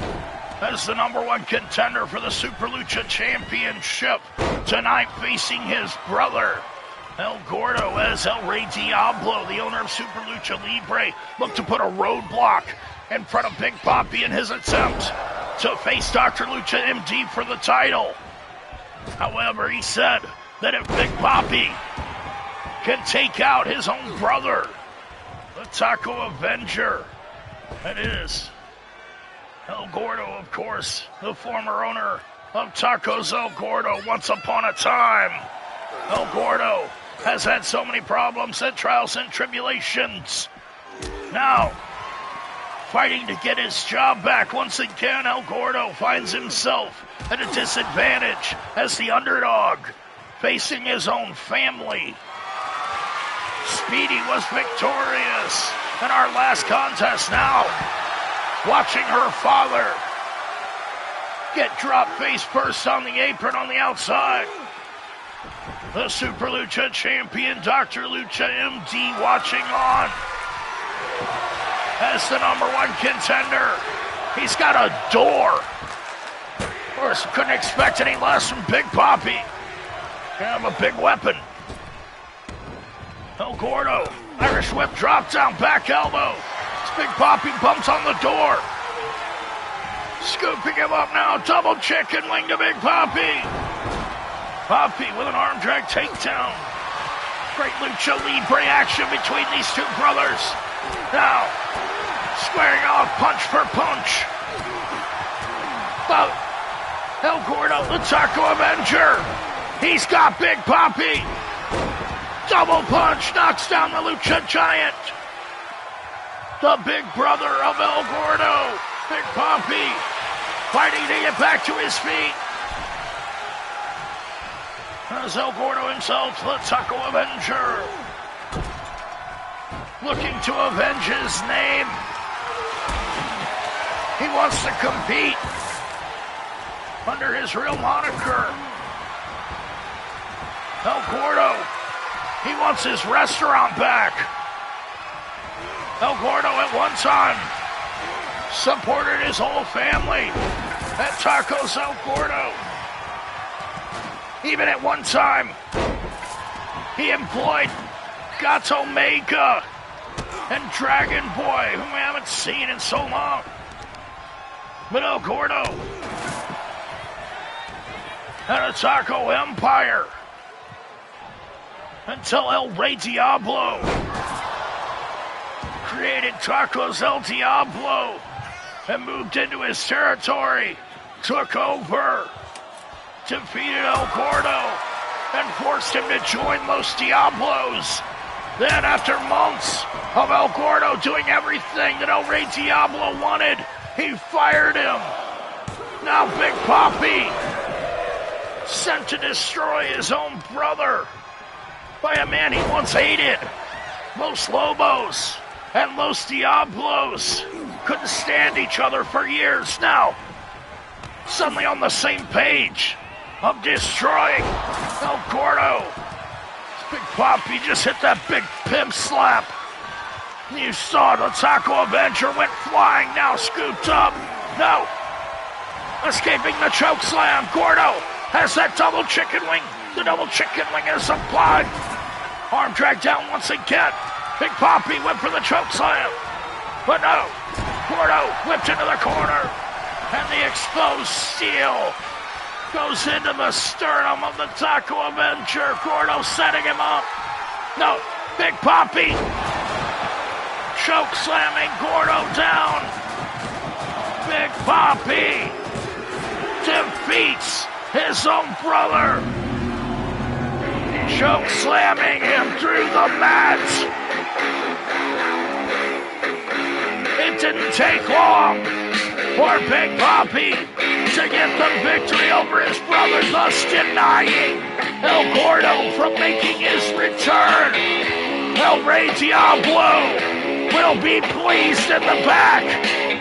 as the #1 contender for the Super Lucha Championship. Tonight facing his brother, El Gordo, as El Rey Diablo, the owner of Super Lucha Libre, looked to put a roadblock in front of Big Papi in his attempt to face Dr. Lucha MD for the title. However, he said that if Big Papi can take out his own brother, the Taco Avenger, that is El Gordo, of course, the former owner of Tacos El Gordo once upon a time. El Gordo has had so many problems and trials and tribulations. Now, fighting to get his job back once again, El Gordo finds himself at a disadvantage as the underdog, facing his own family. Speedy was victorious in our last contest. Now, watching her father get dropped face first on the apron on the outside. The Super Lucha champion, Dr. Lucha MD, watching on as the #1 contender. He's got a door. Of course, couldn't expect any less from Big Papi. Kind of a big weapon. El Gordo, Irish whip, drop down, back elbow. Big Papi bumps on the door. Scooping him up now, double chicken wing to Big Papi. Papi with an arm drag takedown. Great Lucha Libre action between these two brothers. Now, squaring off punch for punch. El Gordo, the Taco Avenger. He's got Big Papi. Double punch knocks down the Lucha Giant. The big brother of El Gordo, Big Papi, fighting to get back to his feet. As El Gordo himself, the Taco Avenger, looking to avenge his name. He wants to compete under his real moniker. El Gordo, he wants his restaurant back. El Gordo at one time supported his whole family at Tacos El Gordo. Even at one time, he employed Gato Mega and Dragon Boy, whom we haven't seen in so long. But El Gordo had a taco empire until El Rey Diablo created Tacos El Diablo and moved into his territory, took over, defeated El Gordo, and forced him to join Los Diablos. Then, after months of El Gordo doing everything that El Rey Diablo wanted, he fired him. Now Big Papi, sent to destroy his own brother by a man he once hated. Los Lobos and Los Diablos couldn't stand each other for years. Now, suddenly on the same page of destroying El Gordo. Big Papi just hit that big pimp slap. You saw the Taco Avenger went flying, now scooped up. No. Escaping the choke slam. Gordo has that double chicken wing. The double chicken wing is applied. Arm dragged down once again. Big Papi went for the choke slam. But no. Gordo whipped into the corner. And the exposed steel goes into the sternum of the Taco Avenger. Gordo setting him up. No. Big Papi choke slamming Gordo down. Big Papi defeats his own brother. Choke slamming him through the mat. It didn't take long for Big Papi to get the victory over his brother, thus denying El Gordo from making his return. El Rey Diablo will be pleased in the back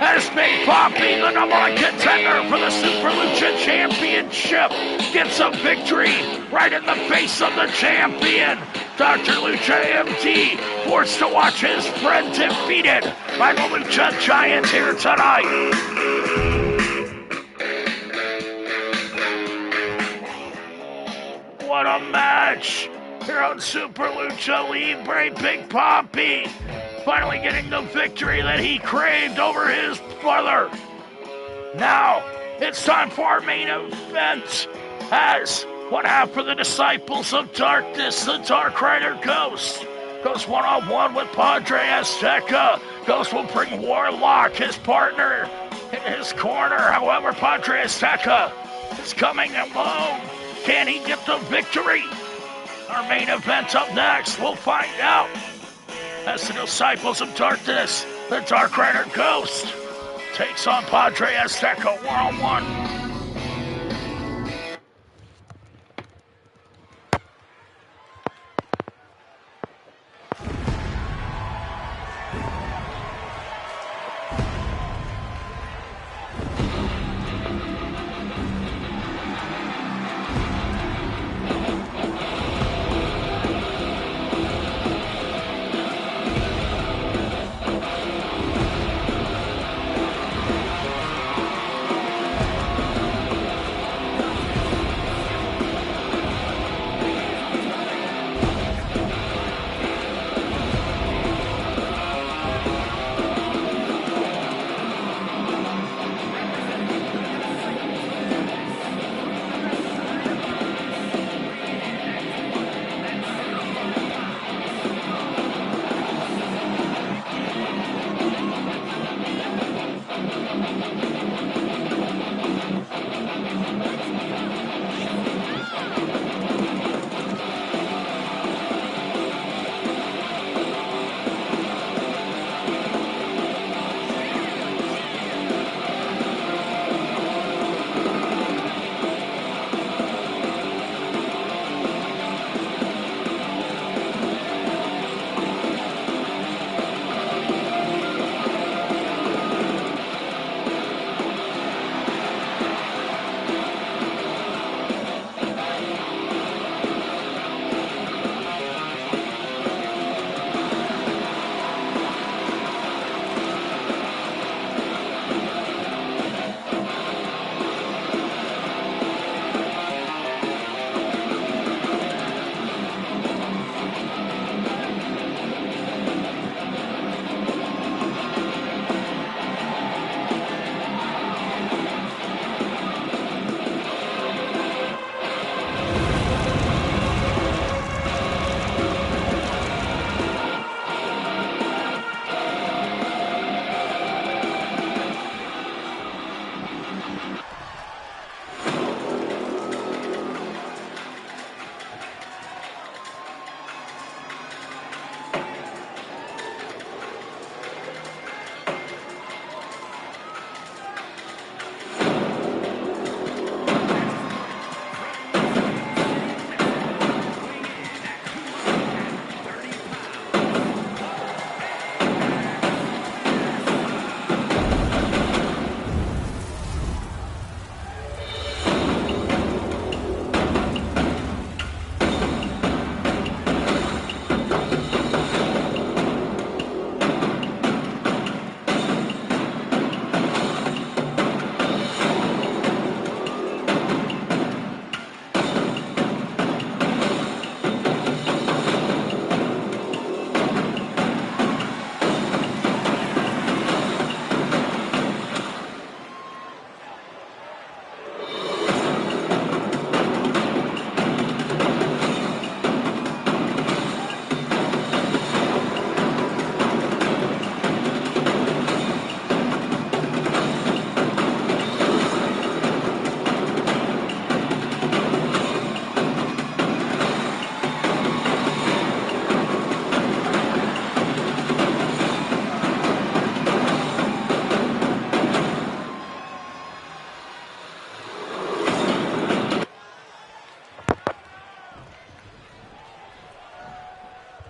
as Big Papi, the #1 contender for the Super Lucha Championship, gets a victory right in the face of the champion. Dr. Lucha MD forced to watch his friend defeated by the Lucha Giant here tonight. What a match! Here on Super Lucha Libre, Big Papi finally getting the victory that he craved over his brother. Now, it's time for our main event as one half for the Disciples of Darkness, the Dark Rider Ghost, goes one-on-one with Padre Azteca. Ghost will bring Warlock, his partner, in his corner. However, Padre Azteca is coming alone. Can he get the victory? Our main event up next, we'll find out. As the Disciples of Darkness, the Dark Rider Ghost takes on Padre Azteca one-on-one.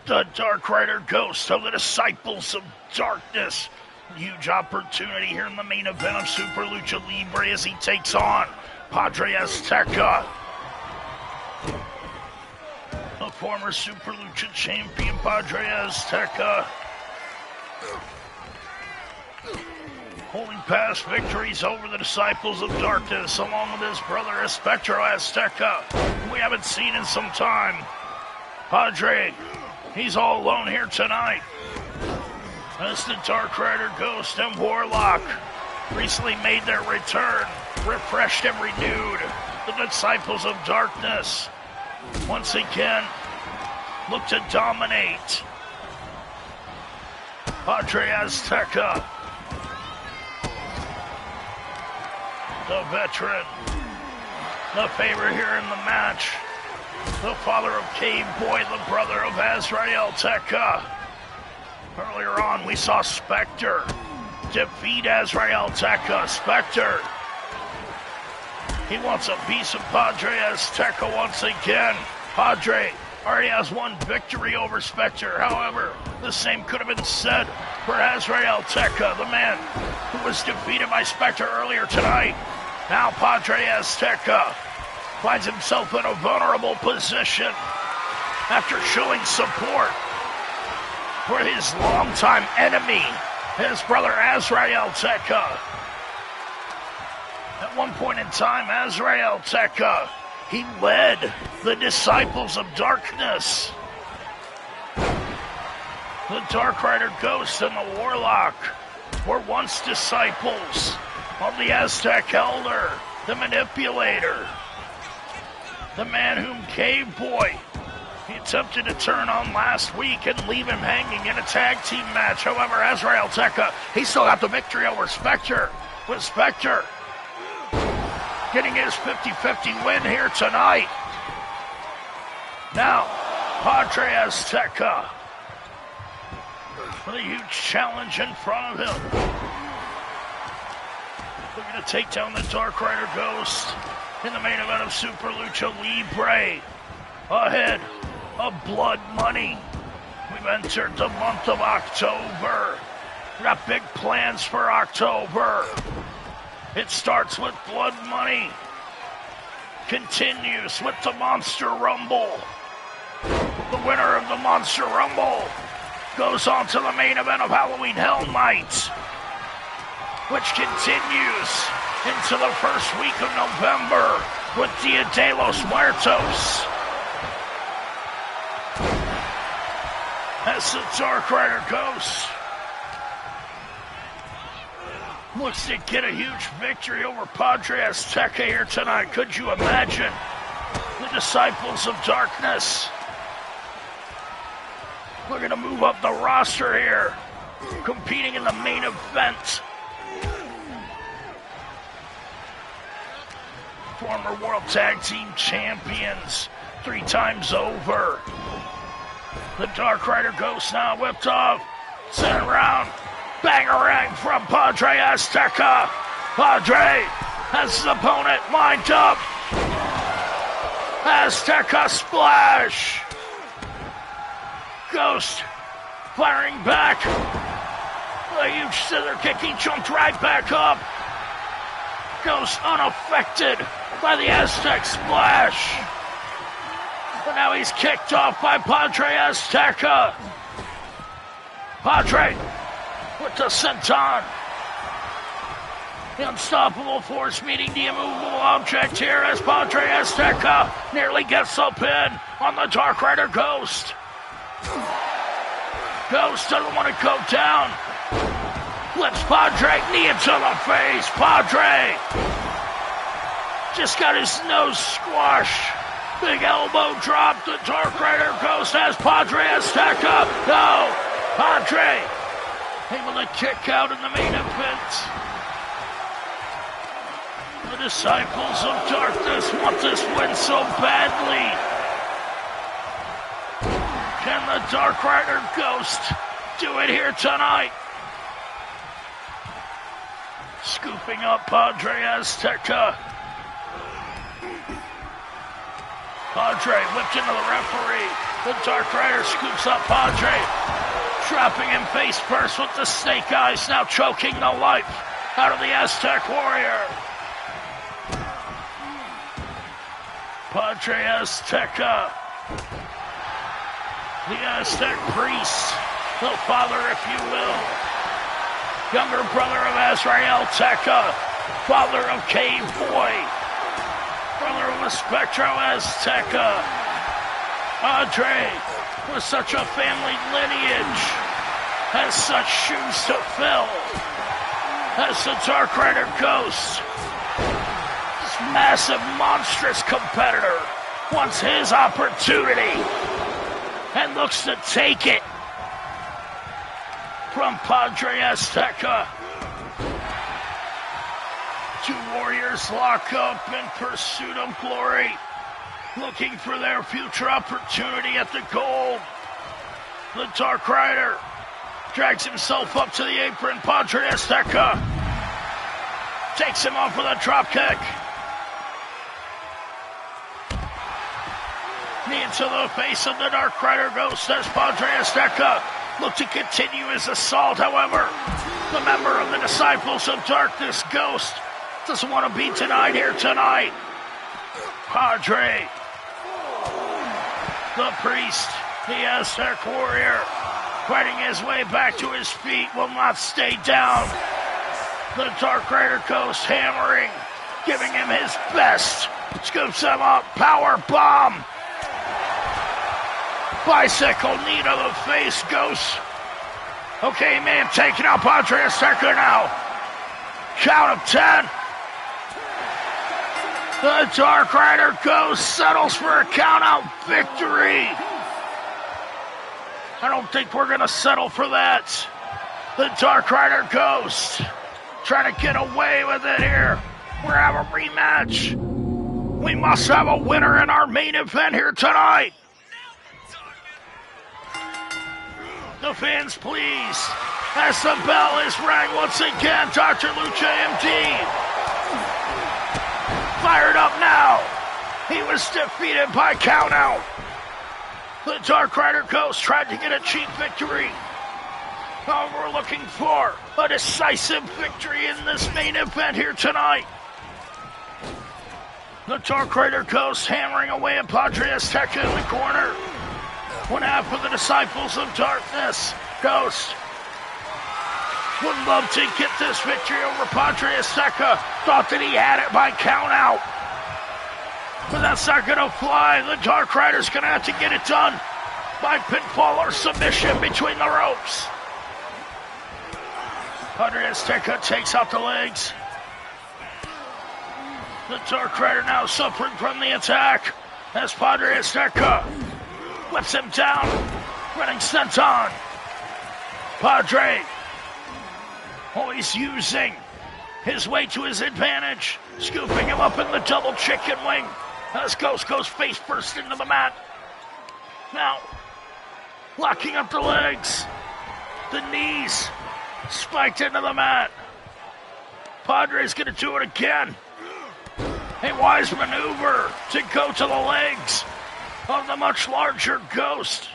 The Dark Rider Ghost of the Disciples of Darkness. Huge opportunity here in the main event of Super Lucha Libre as he takes on Padre Azteca. The former Super Lucha champion Padre Azteca, holding past victories over the Disciples of Darkness along with his brother Espectro Azteca, who we haven't seen in some time. Padre, he's all alone here tonight. As the Dark Rider Ghost and Warlock recently made their return, refreshed and renewed. The Disciples of Darkness once again look to dominate. Padre Azteca, the veteran, the favorite here in the match, the father of Cave Boy, the brother of Azrael Tekka. Earlier on, we saw Spectre defeat Azrael Tekka. Spectre, he wants a piece of Padre Azteca once again. Padre already has one victory over Spectre. However, the same could have been said for Azrael Tekka, the man who was defeated by Spectre earlier tonight. Now Padre Azteca finds himself in a vulnerable position after showing support for his longtime enemy, his brother Azrael Tekka. At one point in time, Azrael Tekka, he led the Disciples of Darkness. The Dark Rider Ghost and the Warlock were once disciples of the Aztec Elder, the Manipulator, the man whom Cave Boy, he attempted to turn on last week and leave him hanging in a tag team match. However, Azrael Tekka, he still got the victory over Spectre, with Spectre getting his 50-50 win here tonight. Now, Padre Azteca with a huge challenge in front of him. Looking to take down the Dark Rider Ghost in the main event of Super Lucha Libre. Ahead of Blood Money. We've entered the month of October. We got big plans for October. It starts with Blood Money, continues with the Monster Rumble. The winner of the Monster Rumble goes on to the main event of Halloween Hell Night, which continues into the first week of November with Dia de los Muertos. As the Dark Rider Ghost looks to get a huge victory over Padre Azteca here tonight. Could you imagine? The Disciples of Darkness looking to move up the roster here, competing in the main event. Former World Tag Team Champions 3 times over. The Dark Rider Ghost now whipped off, sent around, bangerang from Padre Azteca. Padre has his opponent lined up. Azteca splash. Ghost firing back. A huge scissor kick, he jumped right back up. Ghost unaffected by the Aztec splash. But now he's kicked off by Padre Azteca. Padre with the senton. The unstoppable force meeting the immovable object here as Padre Azteca nearly gets the pin on the Dark Rider Ghost. Ghost doesn't want to go down. Flips Padre, knee into the face. Padre just got his nose squashed. Big elbow drop. The Dark Rider Ghost has Padre Azteca. No! Padre able to kick out in the main event. The Disciples of Darkness want this win so badly. Can the Dark Rider Ghost do it here tonight? Scooping up Padre Azteca. Padre whipped into the referee. The Dark Rider scoops up Padre, trapping him face first with the snake eyes, now choking the life out of the Aztec Warrior. Padre Azteca, the Aztec priest, the father, if you will, younger brother of Azrael Teca, father of Cave Boy, brother of the Spectro Azteca. Padre, with such a family lineage, has such shoes to fill as the Dark Rider Ghost. This massive, monstrous competitor wants his opportunity and looks to take it from Padre Azteca. Two warriors lock up in pursuit of glory, looking for their future opportunity at the gold. The Dark Rider drags himself up to the apron. Padre Azteca takes him off with a drop kick. Knee into the face of the Dark Rider Ghost as Padre Azteca look to continue his assault. However, the member of the Disciples of Darkness Ghost doesn't want to be denied here tonight. Padre, the priest, the Aztec warrior, fighting his way back to his feet, will not stay down. The Dark Rider Ghost hammering, giving him his best. Scoops him up, power bomb. Bicycle knee to the face, Ghost. Okay, man, taking out Padre Azteca now. Count of 10. The Dark Rider Ghost settles for a count-out victory. I don't think we're going to settle for that. The Dark Rider Ghost trying to get away with it here. We're having a rematch. We must have a winner in our main event here tonight. The fans, please. As the bell is rang once again, Dr. Lucha MD. Fired up now. He was defeated by countout. The Dark Rider Ghost tried to get a cheap victory. However, we're looking for a decisive victory in this main event here tonight. The Dark Rider Ghost hammering away at Padre Azteca in the corner. One half of the Disciples of Darkness Ghost would love to get this victory over Padre Azteca. Thought that he had it by count out. But that's not going to fly. The Dark Rider's going to have to get it done by pinfall or submission between the ropes. Padre Azteca takes out the legs. The Dark Rider now suffering from the attack as Padre Azteca whips him down. Running senton. Padre always using his way to his advantage, scooping him up in the double chicken wing as Ghost goes face first into the mat. Now, locking up the legs, the knees spiked into the mat. Padre's going to do it again. A wise maneuver to go to the legs of the much larger Ghost.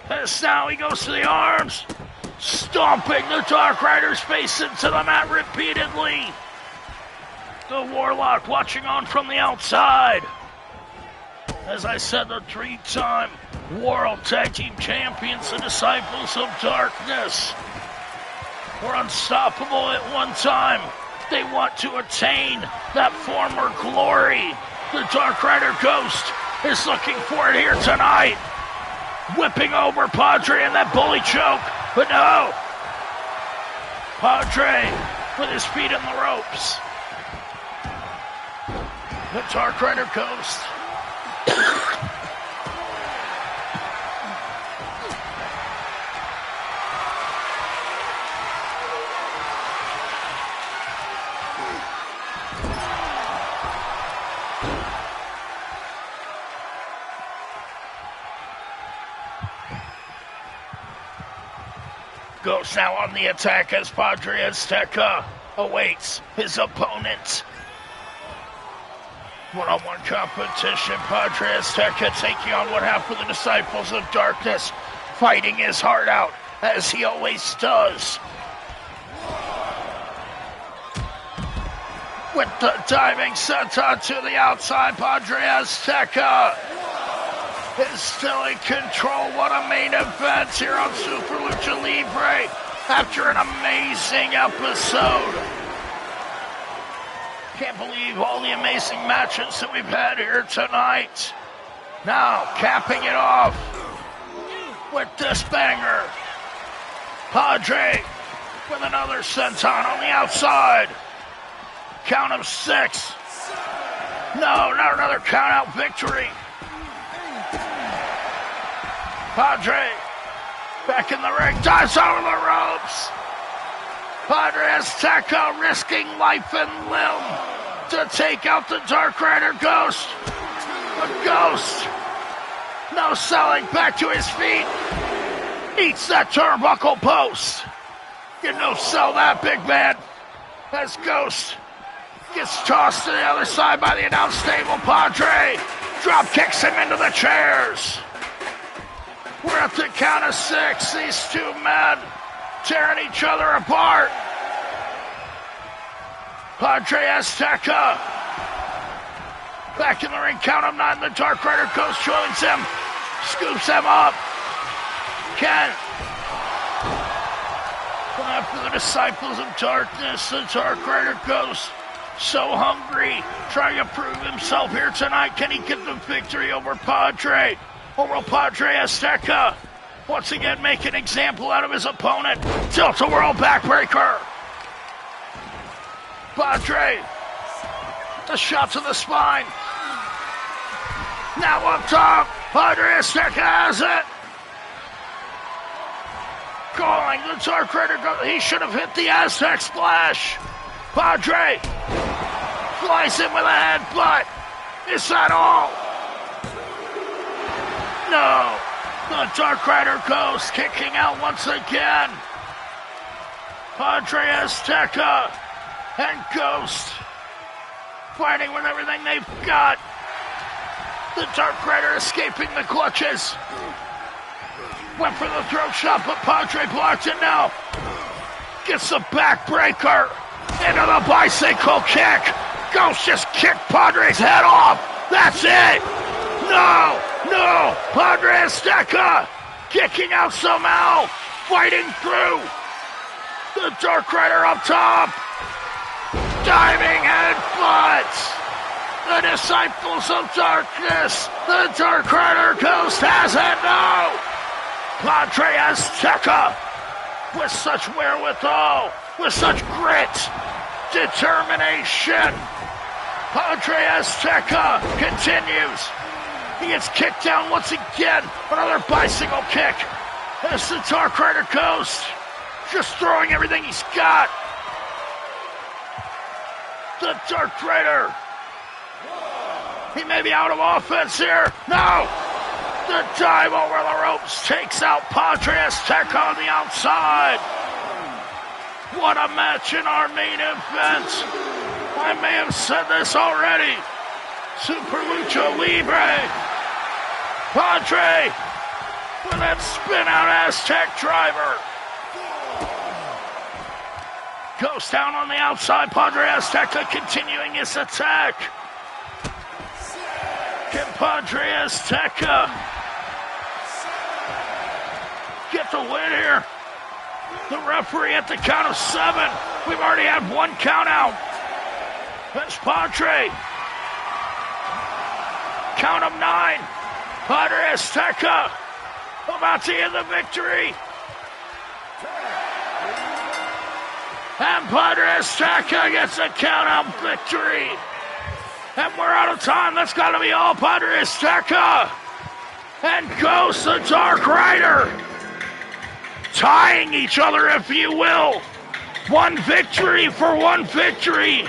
As now he goes to the arms, stomping the Dark Rider's face into the mat repeatedly. The Warlock watching on from the outside. As I said, the three-time World Tag Team Champions, the Disciples of Darkness, were unstoppable at one time. They want to attain that former glory. The Dark Rider Ghost is looking for it here tonight. Whipping over Padre in that bully choke. But no. Padre with his feet in the ropes. The Dark Rider Ghost. Ghost now on the attack as Padre Azteca awaits his opponent. One-on-one competition. Padre Azteca taking on one half of the Disciples of Darkness, fighting his heart out, as he always does. With the diving senton to the outside, Padre Azteca is still in control. What a main event here on Super Lucha Libre after an amazing episode. Can't believe all the amazing matches that we've had here tonight. Now, capping it off with this banger. Padre with another senton on the outside. Count of 6. No, not another count-out victory. Padre back in the ring, dives over the ropes. Padre Azteca risking life and limb to take out the Dark Rider Ghost. The Ghost, no selling, back to his feet. Eats that turnbuckle post. You no sell that, big man. As Ghost gets tossed to the other side by the announced stable. Padre drop kicks him into the chairs. We're at the count of 6. These two men tearing each other apart. Padre Azteca back in the ring, count of 9. The Dark Rider Ghost joins him, scoops him up. Ken, going after the Disciples of Darkness. The Dark Rider Ghost, so hungry, trying to prove himself here tonight. Can he get the victory over Padre? Or will Padre Azteca once again make an example out of his opponent? Tilt-a-whirl backbreaker. Padre, a shot to the spine. Now up top, Padre Azteca has it. Calling the Dark Rider. He should have hit the Aztec Splash. Padre flies in with a headbutt. Is that all? No. The Dark Rider Ghost kicking out once again. Padre Azteca and Ghost fighting with everything they've got. The Dark Rider escaping the clutches. Went for the throat shot, but Padre blocked it now. Gets the backbreaker into the bicycle kick. Ghost just kicked Padre's head off. That's it. No. Padre Azteca kicking out somehow. Fighting through. The Dark Rider up top. Diving headbutts. The Disciples of Darkness. The Dark Rider Ghost has it now. Padre Azteca with such wherewithal, with such grit, determination. Padre Azteca continues. He gets kicked down once again. Another bicycle kick. As the Dark Rider Ghost just throwing everything he's got. The Dark Rider. He may be out of offense here. No! The dive over the ropes takes out Padre Azteca on the outside. What a match in our main event. I may have said this already. Super Lucha Libre. Padre with that spin out Aztec driver. Ghost down on the outside. Padre Azteca continuing his attack. Can Padre Azteca get the win here? The referee at the count of 7. We've already had one count out. That's Padre. Count of 9. Padre Azteca about to get the victory. And Padre Azteca gets a count out victory. And we're out of time. That's got to be all. Padre Azteca and Ghost, the Dark Rider, tying each other, if you will. One victory for one victory.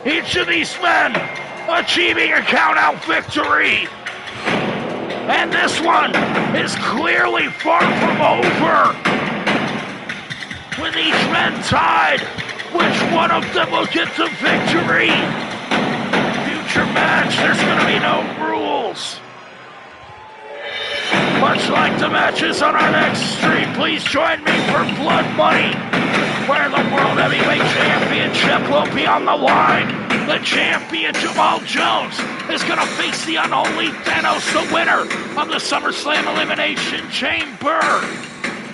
Each of these men achieving a count-out victory. And this one is clearly far from over. With each man tied, which one of them will get the victory? Future match, titles. Much like the matches on our next stream, please join me for Blood Money, where the World Heavyweight Championship will be on the line. The champion, Jamal Jones, is going to face the unholy Thanos, the winner of the SummerSlam Elimination Chamber,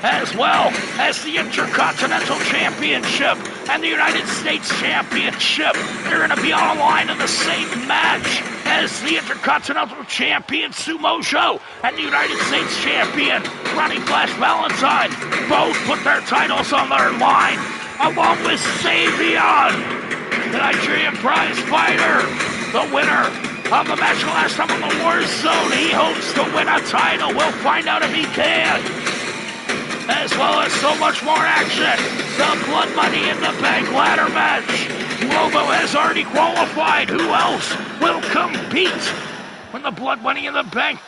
as well as the Intercontinental Championship and the United States Championship. They're going to be on the line in the same match as the Intercontinental Champion Sumo Joe and the United States Champion Ronnie Flash Valentine both put their titles on their line, along with Savion, the Nigerian prize fighter, the winner of the match last time on the War Zone. He hopes to win a title. We'll find out if he can. As well as so much more action. The Blood Money in the Bank ladder match. Lobo has already qualified. Who else will compete when the Blood Money in the Bank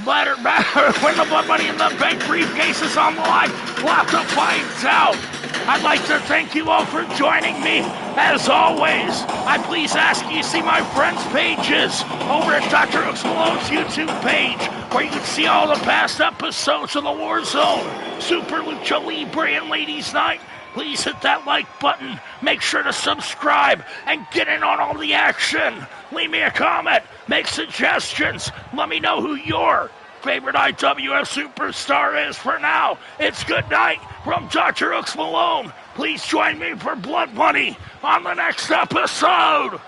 ladder match, when the Blood Money in the Bank briefcase is on the line? We'll have to find out. I'd like to thank you all for joining me. As always, I please ask you to see my friends' pages over at Dr. Hooks Malone's YouTube page, where you can see all the past episodes of the War Zone, Super Lucha Libre, and Ladies Night. Please hit that like button, make sure to subscribe, and get in on all the action. Leave me a comment, make suggestions, let me know who your favorite IWF superstar is. For now, it's good night from Dr. Hooks Malone. Please join me for Blood Money on the next episode.